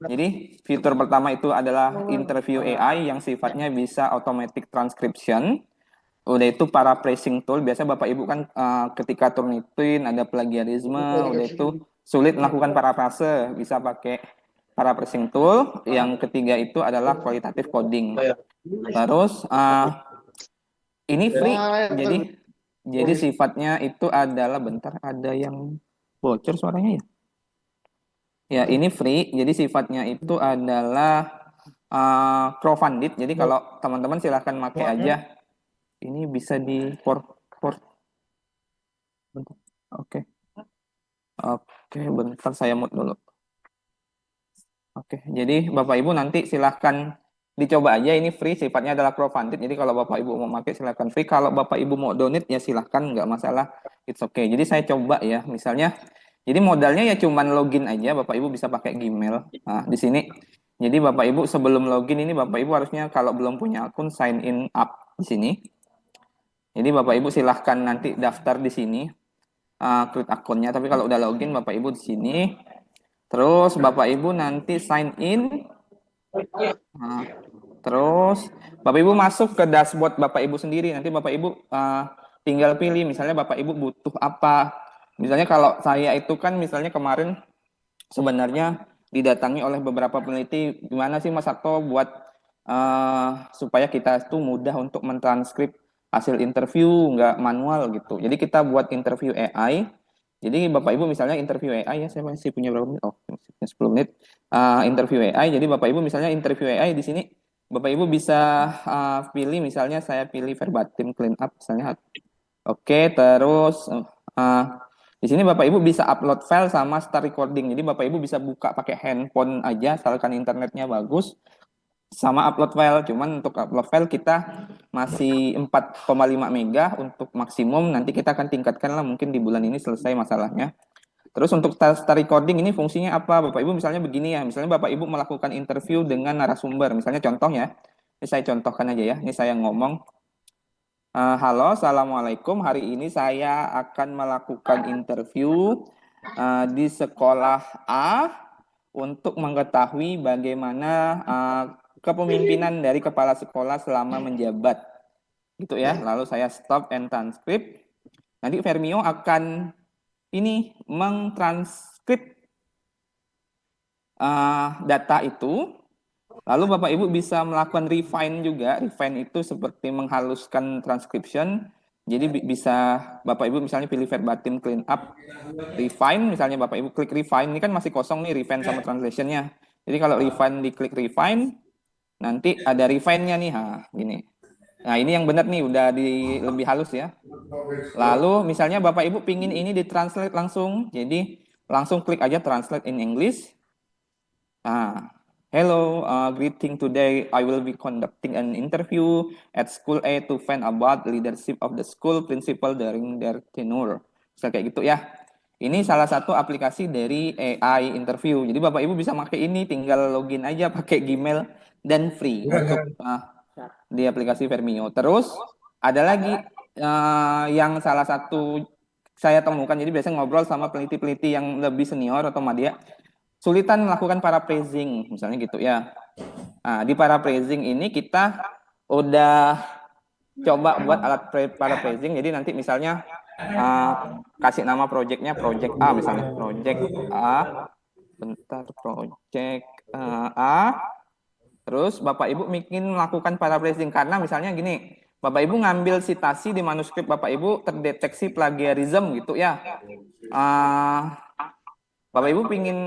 L: Jadi fitur pertama itu adalah interview AI yang sifatnya bisa automatic transcription. Udah itu paraphrasing tool. Biasa Bapak Ibu kan ketika Turnitin ada plagiarisme, udah itu sulit melakukan paraphrase, bisa pakai paraphrasing tool. Yang ketiga itu adalah qualitative coding. Terus ini free, jadi sifatnya itu adalah, bentar ada yang bocor suaranya ya. Ya ini free, jadi sifatnya itu adalah crowdfunded. Jadi kalau teman-teman silahkan pakai aja. Ini bisa di port. Bentar. Oke, bentar saya mute dulu. Oke, jadi Bapak Ibu nanti silahkan dicoba aja, ini free, sifatnya adalah crowdfunded. Jadi kalau Bapak Ibu mau pakai silahkan free. Kalau Bapak Ibu mau donate ya silahkan, nggak masalah, it's okay. Jadi saya coba ya, misalnya, jadi modalnya ya cuman login aja. Bapak Ibu bisa pakai Gmail. Nah di sini, jadi Bapak Ibu sebelum login ini Bapak Ibu harusnya kalau belum punya akun sign in up di sini. Jadi Bapak Ibu silahkan nanti daftar di sini, create akunnya. Tapi kalau udah login Bapak Ibu di sini, terus Bapak Ibu nanti sign in. Terus Bapak Ibu masuk ke dashboard Bapak Ibu sendiri. Nanti Bapak Ibu tinggal pilih, misalnya Bapak Ibu butuh apa. Misalnya kalau saya itu kan misalnya kemarin sebenarnya didatangi oleh beberapa peneliti, gimana sih Mas Sakto buat supaya kita itu mudah untuk mentranskrip hasil interview, nggak manual gitu. Jadi kita buat interview AI. Jadi Bapak Ibu misalnya interview AI ya, saya masih punya berapa menit? Oh, masih punya 10 menit. Interview AI. Jadi Bapak Ibu misalnya interview AI di sini, Bapak Ibu bisa pilih, misalnya saya pilih verbatim clean up misalnya. Oke, terus di sini Bapak Ibu bisa upload file sama start recording. Jadi Bapak Ibu bisa buka pakai handphone aja, asalkan internetnya bagus, sama upload file. Cuman untuk upload file kita masih 4,5 mega untuk maksimum. Nanti kita akan tingkatkan lah, mungkin di bulan ini selesai masalahnya. Terus untuk start recording ini fungsinya apa? Bapak Ibu misalnya begini ya, misalnya Bapak Ibu melakukan interview dengan narasumber, misalnya contohnya, ini saya contohkan aja ya, ini saya ngomong, halo, assalamualaikum, hari ini saya akan melakukan interview di sekolah A untuk mengetahui bagaimana kepemimpinan dari kepala sekolah selama menjabat, gitu ya. Lalu saya stop and transcript. nanti Vermio akan ini mengtranskrip data itu, lalu Bapak Ibu bisa melakukan refine juga. Refine itu seperti menghaluskan transcription. Jadi bisa Bapak Ibu misalnya pilih verbatim clean up, refine, misalnya Bapak Ibu klik refine, ini kan masih kosong nih refine sama translationnya. Jadi kalau refine diklik refine, nanti ada refine-nya nih, gini. Nah ini yang benar nih, udah lebih halus ya. Lalu misalnya Bapak Ibu pingin ini ditranslate langsung, jadi langsung klik aja translate in English. Hello, greeting today. I will be conducting an interview at School A to find about leadership of the school principal during their tenure. Bisa kayak gitu ya. Ini salah satu aplikasi dari AI interview. Jadi Bapak Ibu bisa pakai ini, tinggal login aja pakai Gmail dan free untuk di aplikasi Vermio. Terus ada lagi yang salah satu saya temukan. Jadi biasanya ngobrol sama peneliti-peneliti yang lebih senior atau media. Sulitan melakukan paraphrasing, misalnya gitu ya. Nah, di paraphrasing ini kita udah coba buat alat paraphrasing. Jadi nanti misalnya kasih nama projectnya project A, misalnya project A. Bentar, project A. Terus Bapak Ibu ingin melakukan paraphrasing karena misalnya gini, Bapak Ibu ngambil citasi di manuskrip Bapak Ibu terdeteksi plagiarism gitu ya. Bapak Ibu pingin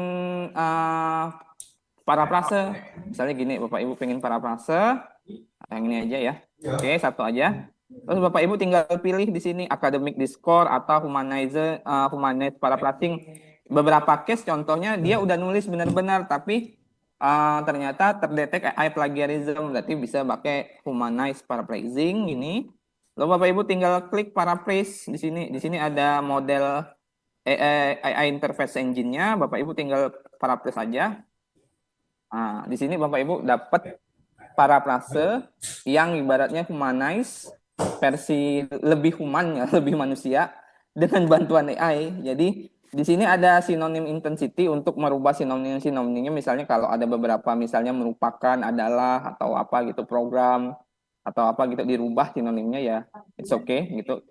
L: parafrase, misalnya gini, Bapak Ibu pingin parafrase, yang ini aja ya. Oke, satu aja. Terus Bapak Ibu tinggal pilih di sini academic discourse atau humanize paraphrasing. Beberapa case contohnya dia udah nulis benar-benar tapi ternyata terdetek AI plagiarism, berarti bisa pakai humanize paraphrasing ini. Lalu Bapak Ibu tinggal klik paraphrase di sini. Di sini ada model AI interface engine-nya, Bapak Ibu tinggal paraphrase saja. Nah, di sini Bapak Ibu dapat paraphrase yang ibaratnya humanize, versi lebih human ya, lebih manusia dengan bantuan AI. Jadi di sini ada sinonim intensity untuk merubah sinonim-sinonimnya, misalnya kalau ada beberapa misalnya merupakan, adalah atau apa gitu, program atau apa gitu dirubah sinonimnya ya, it's okay gitu.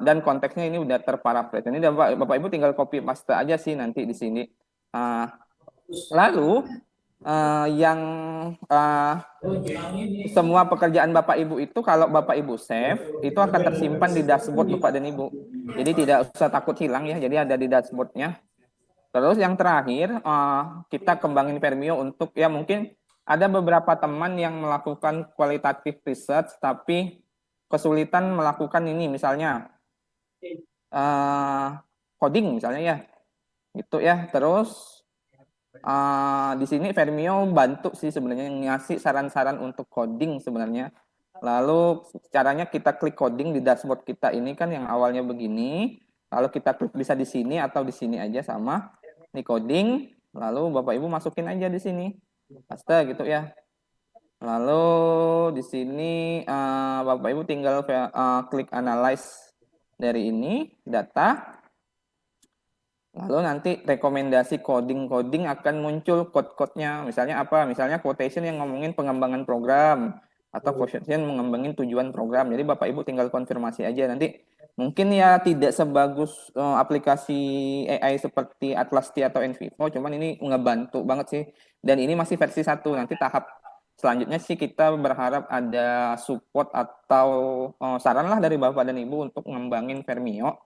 L: Dan konteksnya ini udah terparaphrase. Ini Bapak Ibu tinggal copy paste aja sih nanti di sini. Lalu yang semua pekerjaan Bapak Ibu itu kalau Bapak Ibu save itu akan tersimpan di dashboard Bapak dan Ibu. Jadi tidak usah takut hilang ya. Jadi ada di dashboardnya. Terus yang terakhir kita kembangin Vermio untuk ya mungkin ada beberapa teman yang melakukan qualitative research tapi kesulitan melakukan ini misalnya coding misalnya ya gitu ya. Terus di sini Vermio bantu sih sebenarnya ngasih saran-saran untuk coding sebenarnya. Lalu caranya kita klik coding di dashboard kita ini kan yang awalnya begini, lalu kita klik bisa di sini atau di sini aja sama ini coding, lalu Bapak Ibu masukin aja di sini paste gitu ya. Lalu di sini Bapak Ibu tinggal klik analyze dari ini data. Lalu nanti rekomendasi coding akan muncul code-code-nya. Misalnya apa? Misalnya quotation yang ngomongin pengembangan program atau quotation mengembangin tujuan program. Jadi Bapak Ibu tinggal konfirmasi aja. Nanti mungkin ya tidak sebagus aplikasi AI seperti Atlas T atau Envivo, cuman ini ngebantu banget sih. Dan ini masih versi 1. Nanti tahap selanjutnya sih kita berharap ada support atau saran lah dari Bapak dan Ibu untuk ngembangin Vermio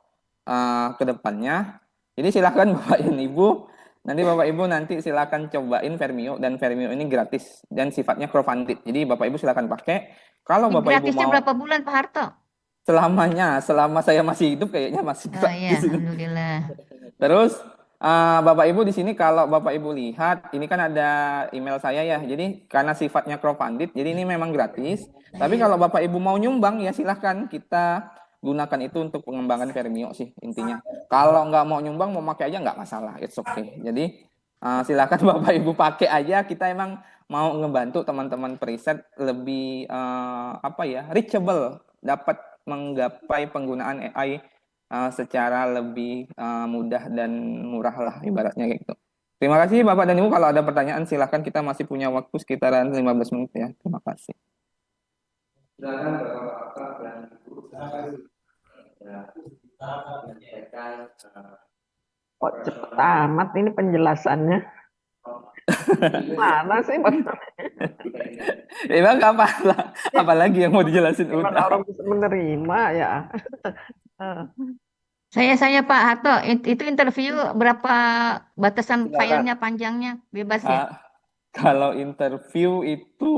L: ke depannya. Jadi silakan Bapak dan Ibu, nanti Bapak Ibu silakan cobain Vermio, dan Vermio ini gratis dan sifatnya crowdfunded. Jadi Bapak Ibu silakan pakai. Kalau Bapak Ibu
M: Gratisnya
L: mau
M: berapa bulan Pak Harto?
L: Selamanya, selama saya masih hidup kayaknya masih
M: Oh iya, alhamdulillah.
L: Terus Bapak Ibu di sini kalau Bapak Ibu lihat ini kan ada email saya ya. Jadi karena sifatnya crowdfunded, jadi ini memang gratis. Tapi kalau Bapak Ibu mau nyumbang ya silahkan, kita gunakan itu untuk pengembangan Vermio sih intinya. Kalau nggak mau nyumbang, mau pakai aja nggak masalah, it's okay. Jadi silakan Bapak Ibu pakai aja. Kita emang mau ngebantu teman-teman periset lebih reachable, dapat menggapai penggunaan AI secara lebih mudah dan murah lah ibaratnya kayak gitu. Terima kasih Bapak dan Ibu. Kalau ada pertanyaan silahkan, kita masih punya waktu sekitaran 15 menit ya. Terima kasih. Silakan Bapak dan Ibu.
A: menyampaikan
I: Kok cepet amat ini penjelasannya? Mana sih?
L: Emang apalagi yang mau dijelasin
I: Gimana orang bisa menerima ya?
M: Saya Pak Harto, itu interview berapa batasan
L: Silakan.
M: filenya panjangnya? Bebas ya?
L: Kalau interview itu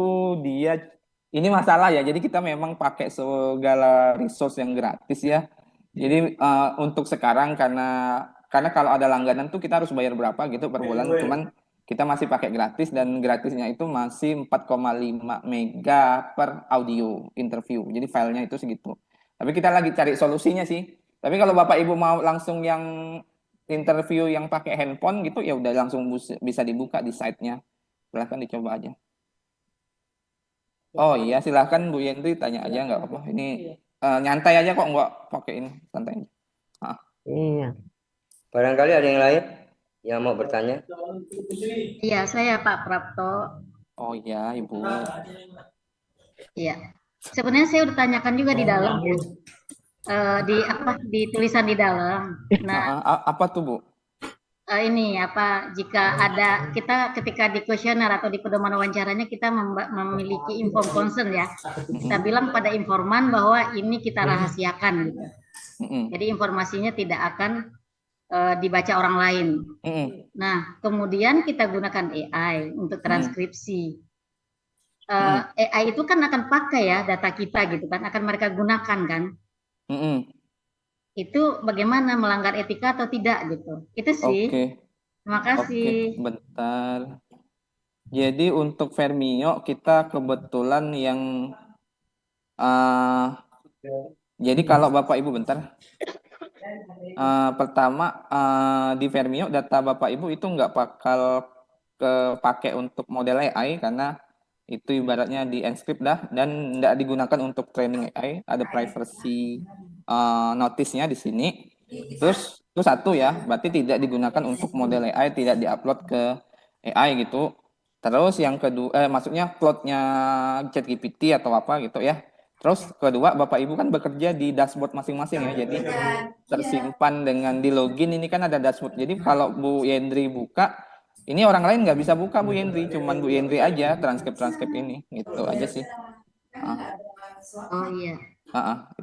L: ini masalah ya. Jadi kita memang pakai segala resource yang gratis ya. Jadi untuk sekarang karena kalau ada langganan tuh kita harus bayar berapa gitu per bulan. Cuman kita masih pakai gratis dan gratisnya itu masih 4,5 mega per audio interview. Jadi filenya itu segitu. Tapi kita lagi cari solusinya sih. Tapi kalau Bapak Ibu mau langsung yang interview yang pakai handphone gitu ya udah langsung bisa dibuka di site-nya. Silahkan dicoba aja. Oh iya silahkan Bu Yendri tanya aja nggak apa-apa. Ini nyantai aja kok nggak pakai ini santai aja.
I: Iya.
A: Barangkali ada yang lain yang mau bertanya?
J: Iya, saya Pak Prapto.
L: Oh iya Ibu.
J: Iya. Sebenarnya saya udah tanyakan juga di dalam ya. Di tulisan di dalam. Nah,
L: apa tuh Bu?
J: ini jika ada kita ketika di kuesioner atau di pedoman wawancaranya kita memiliki informed consent ya. Kita bilang pada informan bahwa ini kita rahasiakan gitu. Jadi informasinya tidak akan dibaca orang lain. Nah, kemudian kita gunakan AI untuk transkripsi. AI itu kan akan pakai ya data kita gitu kan, akan mereka gunakan kan. Itu bagaimana melanggar etika atau tidak gitu. Itu sih.
L: Oke.
J: Terima kasih.
L: Oke, bentar. Jadi untuk Vermio kita kebetulan yang jadi kalau Bapak Ibu bentar. Pertama di Vermio data Bapak Ibu itu nggak bakal kepake untuk model AI karena itu ibaratnya di encrypt dan nggak digunakan untuk training AI. Ada privacy notice-nya di sini. Terus itu satu ya, berarti tidak digunakan untuk model AI, tidak diupload ke AI gitu. Terus yang kedua, maksudnya cloud-nya ChatGPT atau apa gitu ya. Terus kedua, Bapak Ibu kan bekerja di dashboard masing-masing ya, jadi tersimpan dengan di login ini kan ada dashboard. Jadi kalau Bu Yendri buka, ini orang lain nggak bisa buka Bu Yendri, cuman Bu Yendri aja transkrip ini, gitu aja sih.
J: Oh iya.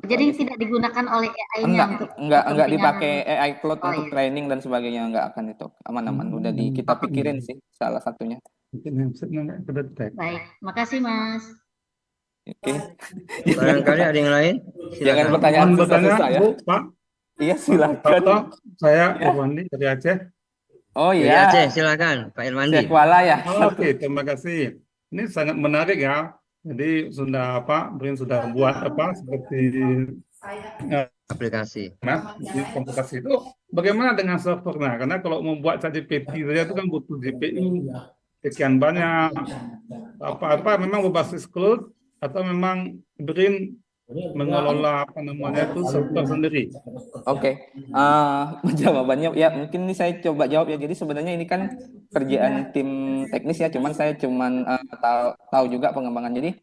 L: Jadi
J: tidak digunakan oleh AI-nya
L: enggak dipakai AI cloud untuk training dan sebagainya, enggak akan itu aman-aman. Udah kita pikirin sih salah satunya.
J: Baik, makasih Mas.
L: Oke.
A: Barangkali ada yang lain?
L: Jangan pertanyaan susah-susah ya.
N: Bu, Pak.
L: Iya silakan.
N: Saya Irwandi dari Aceh.
L: Oh
A: Dari
L: iya.
A: Aceh silakan Pak Irwandi.
L: Kuala ya.
N: Oke, terima kasih. Ini sangat menarik ya. Jadi sudah BRIN sudah buat seperti
A: aplikasi.
N: Nah, di komputasi itu bagaimana dengan servernya? Karena kalau membuat ChatGPT saja itu kan butuh GPU sekian banyak. Apa memang berbasis cloud atau memang BRIN mengelola server sendiri?
L: Oke, jawabannya ya mungkin ini saya coba jawab ya. Jadi sebenarnya ini kan kerjaan tim teknis ya, cuman saya tahu juga pengembangan. Jadi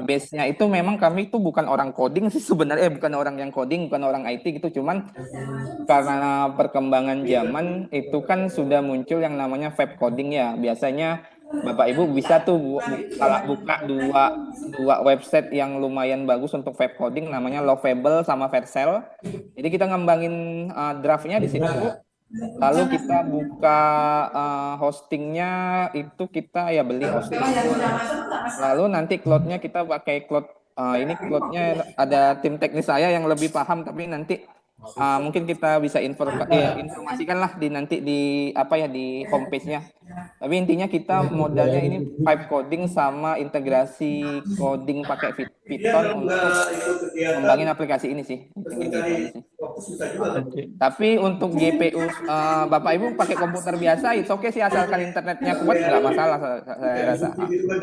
L: base-nya itu memang kami itu bukan orang coding sih sebenarnya, bukan orang yang coding, bukan orang IT gitu. Cuman karena perkembangan zaman itu kan sudah muncul yang namanya vibe coding ya. Biasanya Bapak Ibu bisa tuh buka dua website yang lumayan bagus untuk web coding, namanya Lovable sama Vercel. Jadi kita ngembangin draftnya di situ. Lalu kita buka hostingnya itu kita ya beli hosting. Lalu nanti cloudnya kita pakai cloud. Ini cloudnya ada tim teknis saya yang lebih paham, tapi nanti mungkin kita bisa informasikan lah nanti di homepage-nya. Tapi intinya kita modalnya ini pipe coding sama integrasi coding pakai Python untuk ngembangin aplikasi ini sih. Tapi untuk GPU Bapak Ibu pakai komputer biasa, itu oke sih asalkan internetnya kuat nggak masalah saya rasa.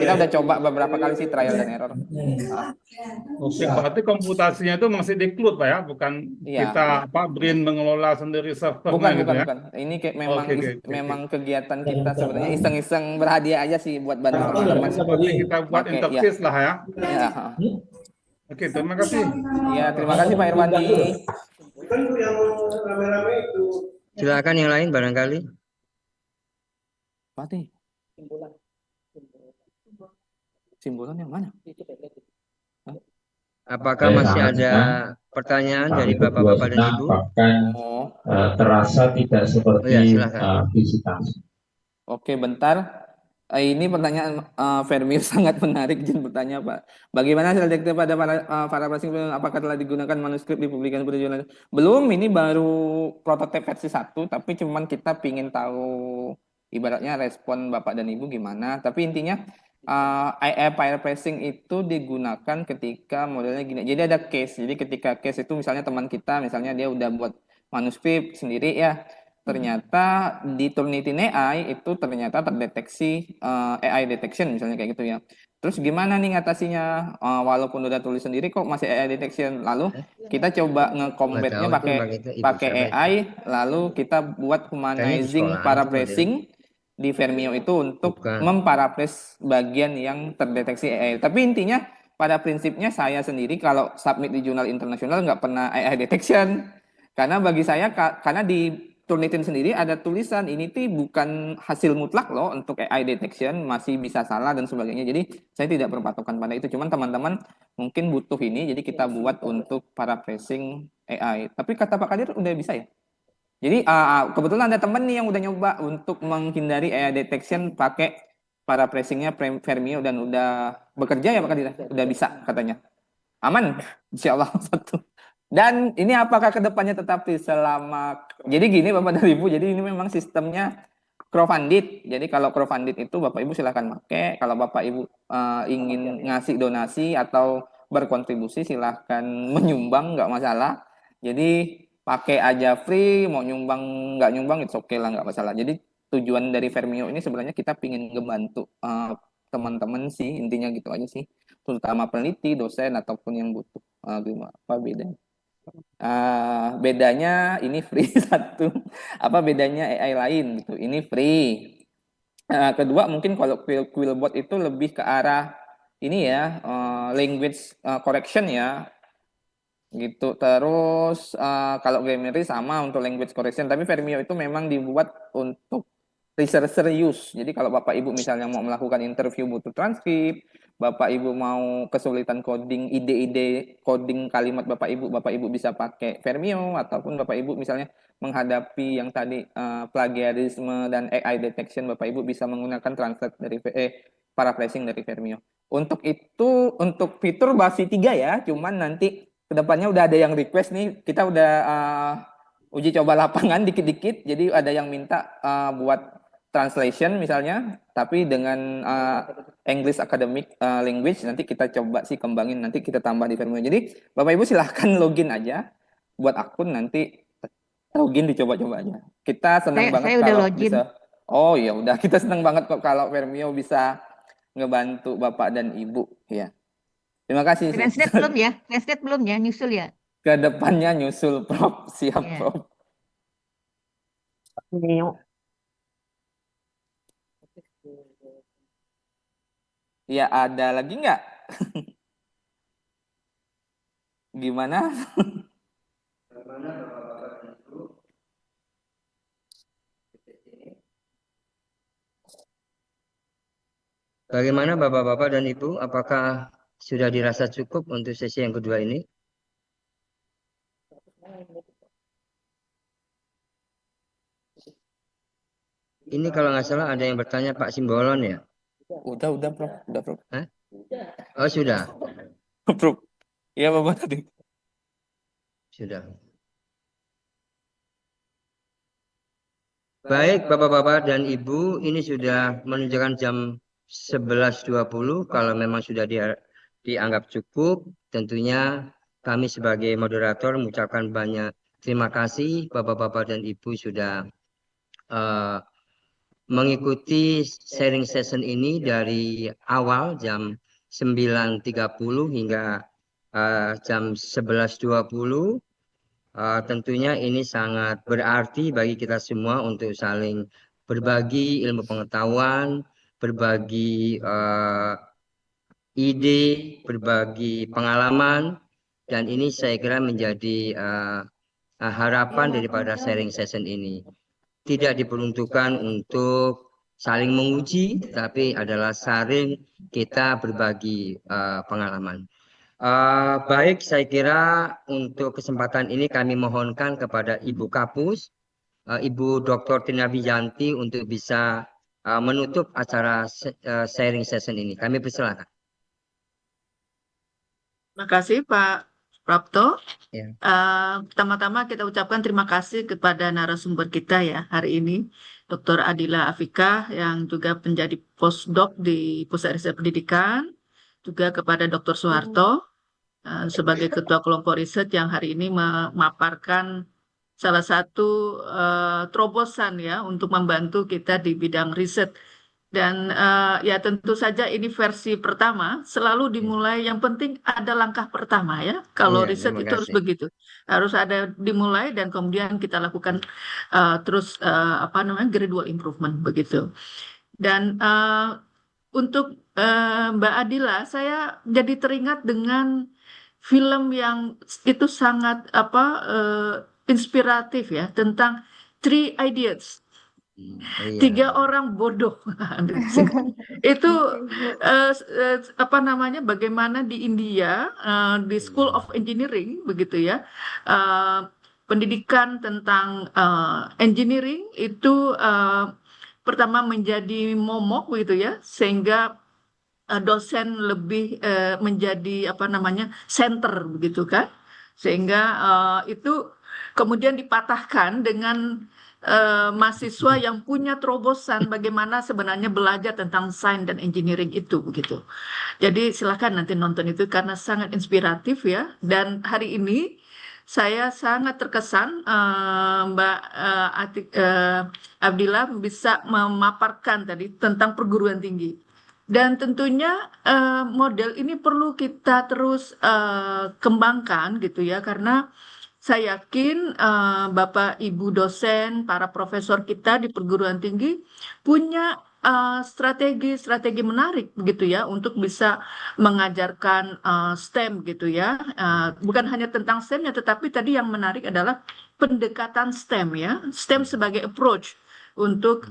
L: Kita udah coba beberapa kali sih trial dan error.
N: Oke, berarti komputasinya itu masih di cloud Pak ya, bukan kita BRIN mengelola sendiri servernya gitu ya?
L: Bukan. Ini kayak memang kegiatan kita sebenarnya iseng-iseng berhadiah aja sih buat bantu teman-teman.
N: Seperti kita buat interface lah ya.
L: Ya.
N: Oke, terima kasih.
L: Ya, terima kasih Pak Irwandi.
A: Silakan yang lain barangkali.
L: Pati. Simbolan yang mana?
A: Apakah masih ada pertanyaan dari Bapak-Bapak dan Ibu?
L: Oh,
O: terasa tidak
A: Oh ya,
O: seperti
A: silakan.
O: visitasi.
L: oke, bentar. Ini pertanyaan Fermi sangat menarik. Izin bertanya, Pak. Bagaimana hasil detektif pada para pasien? Apakah telah digunakan manuskrip dipublikasi pada jurnal? Belum, ini baru prototipe versi 1, tapi cuman kita pingin tahu ibaratnya respon Bapak dan Ibu gimana. Tapi intinya AI paraphrasing itu digunakan ketika modelnya gini. Jadi ada case. Jadi ketika case itu misalnya teman kita, misalnya dia udah buat manuskrip sendiri ya. Ternyata di Turnitin AI itu ternyata terdeteksi AI detection misalnya kayak gitu ya. Terus gimana nih ngatasinya? Walaupun udah tulis sendiri kok masih AI detection. Lalu kita coba nge-combatnya
A: Nggak tahu itu Ibu
L: pakai
A: siapa itu.
L: AI, lalu kita buat
A: Kayaknya di
L: humanizing
A: sekolahan itu
L: paraphrasing di Fermio itu untuk
A: Bukan.
L: memparaphrase bagian yang terdeteksi AI. Tapi intinya pada prinsipnya saya sendiri kalau submit di jurnal internasional nggak pernah AI detection. Karena bagi saya, karena di Turnitin sendiri ada tulisan ini tuh bukan hasil mutlak loh untuk AI detection, masih bisa salah dan sebagainya. Jadi saya tidak berpatokan pada itu. Cuman teman-teman mungkin butuh ini, jadi kita buat untuk paraphrasing AI. Tapi kata Pak Kadir udah bisa ya? Jadi kebetulan ada teman nih yang udah nyoba untuk menghindari AI detection pakai paraphrasingnya Fermio dan udah bekerja ya Pak Kadir? Udah bisa katanya. Aman, insya Allah satu. Dan ini apakah kedepannya tetap selama, jadi gini Bapak dan Ibu, jadi ini memang sistemnya crowdfunded. Jadi kalau crowdfunded itu Bapak Ibu silahkan pakai, kalau Bapak Ibu ingin ngasih donasi atau berkontribusi silahkan menyumbang, nggak masalah. Jadi pakai aja free, mau nyumbang nggak nyumbang itu oke lah, nggak masalah. Jadi tujuan dari Fermio ini sebenarnya kita ingin ngebantu teman-teman sih, intinya gitu aja sih, terutama peneliti, dosen ataupun yang butuh apa bedanya. Bedanya ini free satu, apa bedanya AI lain gitu, ini free. Kedua mungkin kalau Quillbot itu lebih ke arah ini ya, language correction ya gitu. Terus kalau Grammarly sama untuk language correction, tapi Fermio itu memang dibuat untuk researcher use. Jadi kalau Bapak Ibu misalnya mau melakukan interview butuh transkrip, Bapak Ibu mau kesulitan coding, ide-ide coding kalimat Bapak Ibu bisa pakai Fermio, ataupun Bapak Ibu misalnya menghadapi yang tadi plagiarisme dan AI detection, Bapak Ibu bisa menggunakan translate dari paraphrasing dari Fermio. Untuk itu, untuk fitur versi 3 ya, cuman nanti kedepannya udah ada yang request nih, kita udah uji coba lapangan dikit-dikit, jadi ada yang minta buat translation misalnya, tapi dengan English Academic Language, nanti kita coba sih kembangin, nanti kita tambah di Fermio. Jadi Bapak Ibu silahkan login aja, buat akun nanti login dicoba-coba aja. Kita senang banget
M: Saya udah
L: kalau
M: login.
L: bisa. Oh ya udah, kita senang banget kok kalau Fermio bisa ngebantu Bapak dan Ibu ya. Terima kasih.
M: Translate belum ya? Translate belum ya? Nyusul ya?
L: Kedepannya nyusul Prof. Siap
M: Iya.
L: Prof. Ya ada lagi nggak? Gimana?
A: Bagaimana Bapak-Bapak dan Ibu? Apakah sudah dirasa cukup untuk sesi yang kedua ini? Ini kalau nggak salah ada yang bertanya Pak Simbolon ya?
L: Udah Prof. Udah Prof.
A: Hah? Oh sudah.
L: Prof. Iya Bapak tadi.
A: Sudah. Baik Bapak-Bapak dan Ibu, ini sudah menunjukkan jam 11.20. Kalau memang sudah dianggap cukup, tentunya kami sebagai moderator mengucapkan banyak terima kasih Bapak-Bapak dan Ibu sudah mengikuti sharing session ini dari awal jam 9.30 hingga jam 11.20. Tentunya ini sangat berarti bagi kita semua untuk saling berbagi ilmu pengetahuan, berbagi ide, berbagi pengalaman, dan ini saya kira menjadi harapan daripada sharing session ini. Tidak diperuntukkan untuk saling menguji, tapi adalah saling kita berbagi pengalaman. Baik, saya kira untuk kesempatan ini kami mohonkan kepada Ibu Kapus, Ibu Dr. Tina Wijanti untuk bisa menutup acara sharing session ini. Kami persilakan.
B: Terima kasih Pak Prapto.
A: Ya.
B: Pertama-tama kita ucapkan terima kasih kepada narasumber kita ya hari ini, Dr. Adila Afika yang juga menjadi postdoc di Pusat Riset Pendidikan, juga kepada Dr. Soeharto sebagai Ketua Kelompok Riset yang hari ini memaparkan salah satu terobosan ya untuk membantu kita di bidang riset. Dan ya tentu saja ini versi pertama, selalu dimulai, yang penting ada langkah pertama ya. Kalau
A: Iya,
B: riset
A: terima
B: itu harus
A: kasih.
B: begitu. Harus ada dimulai dan kemudian kita lakukan terus gradual improvement begitu. Dan untuk Mbak Adila, saya jadi teringat dengan film yang itu sangat inspiratif ya, tentang Three Idiots.
A: Iya.
B: 3 orang bodoh. Itu bagaimana di India di School of Engineering begitu ya, pendidikan tentang engineering itu pertama menjadi momok begitu ya, sehingga dosen lebih menjadi center begitu kan, sehingga itu kemudian dipatahkan dengan mahasiswa yang punya terobosan bagaimana sebenarnya belajar tentang sains dan engineering itu begitu. Jadi silakan nanti nonton itu karena sangat inspiratif ya. Dan hari ini saya sangat terkesan Mbak Abdillah bisa memaparkan tadi tentang perguruan tinggi. Dan tentunya model ini perlu kita terus kembangkan gitu ya, karena saya yakin Bapak Ibu dosen, para profesor kita di perguruan tinggi punya strategi-strategi menarik begitu ya untuk bisa mengajarkan STEM gitu ya. Bukan hanya tentang STEM-nya, tetapi tadi yang menarik adalah pendekatan STEM ya. STEM sebagai approach untuk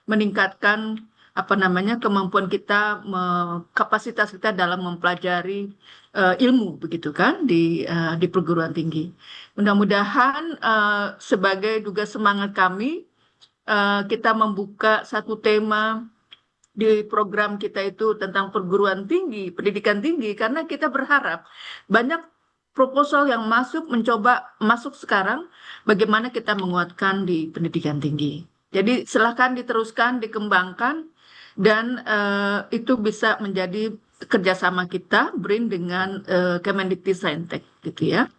B: meningkatkan kemampuan kita, kapasitas kita dalam mempelajari ilmu begitu kan di perguruan tinggi. Mudah-mudahan sebagai juga semangat kami kita membuka satu tema di program kita itu tentang perguruan tinggi, pendidikan tinggi, karena kita berharap banyak proposal yang mencoba masuk sekarang, bagaimana kita menguatkan di pendidikan tinggi. Jadi silakan diteruskan, dikembangkan, dan itu bisa menjadi kerjasama kita BRIN dengan Kemendikbudristek gitu ya.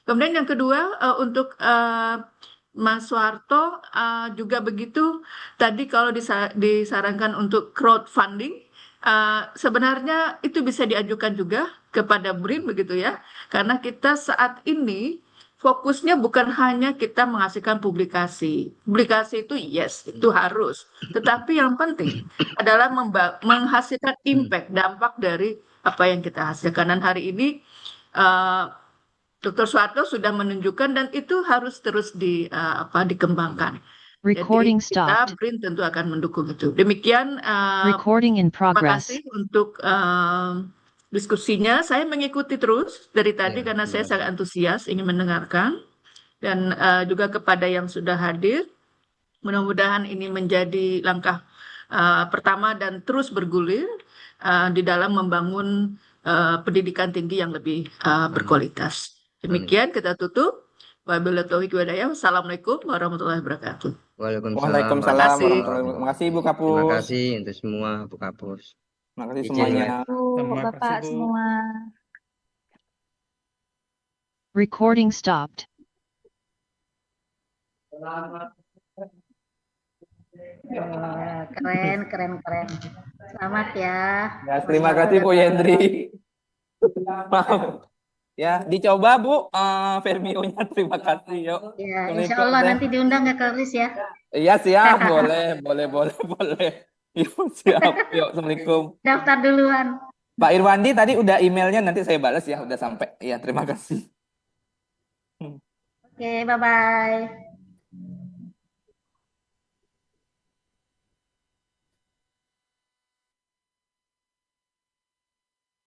B: Kemudian yang kedua untuk Mas Soeharto juga begitu. Tadi kalau disarankan untuk crowdfunding, sebenarnya itu bisa diajukan juga kepada BRIN begitu ya, karena kita saat ini fokusnya bukan hanya kita menghasilkan publikasi. Publikasi itu yes, itu harus. Tetapi yang penting adalah menghasilkan impact, dampak dari apa yang kita hasilkan. Dan hari ini Dr. Soeharto sudah menunjukkan dan itu harus terus dikembangkan.
O: Recording
B: Jadi kita
O: stopped.
B: BRIN tentu akan mendukung itu. Demikian
O: Recording in
B: terima
O: progress.
B: kasih untuk diskusinya. Saya mengikuti terus dari tadi
A: Ya,
B: karena saya
A: terima
B: sangat antusias ingin mendengarkan, dan juga kepada yang sudah hadir. Mudah-mudahan ini menjadi langkah pertama dan terus bergulir di dalam membangun pendidikan tinggi yang lebih berkualitas. Demikian kita tutup. Wabillahi taufiq wal hidayah. Wassalamualaikum warahmatullahi wabarakatuh.
A: Waalaikumsalam.
L: Waalaikumsalam
B: Makasih.
L: warahmatullahi wabarakatuh. Terima kasih Ibu Kapus.
A: Terima kasih untuk semua Bu Kapus.
L: Terima kasih
A: Izin
L: semuanya.
A: ya.
C: Bu, Bapak semua.
O: Recording stopped.
J: Keren. Selamat ya.
L: Ya, terima kasih Bu Yendri. Maaf. Ya, dicoba Bu Vermio-nya. Terima kasih. Yuk.
J: Ya,
L: Assalamualaikum,
J: insya Allah
L: Teh.
J: nanti diundang ya Kak Riz ya.
L: Iya, siap. Boleh. Yuk, siap. Yuk, Assalamualaikum.
J: Daftar duluan.
L: Pak Irwandi tadi udah emailnya, nanti saya balas ya, udah sampai. Iya, terima kasih.
J: Oke. Oke, bye-bye.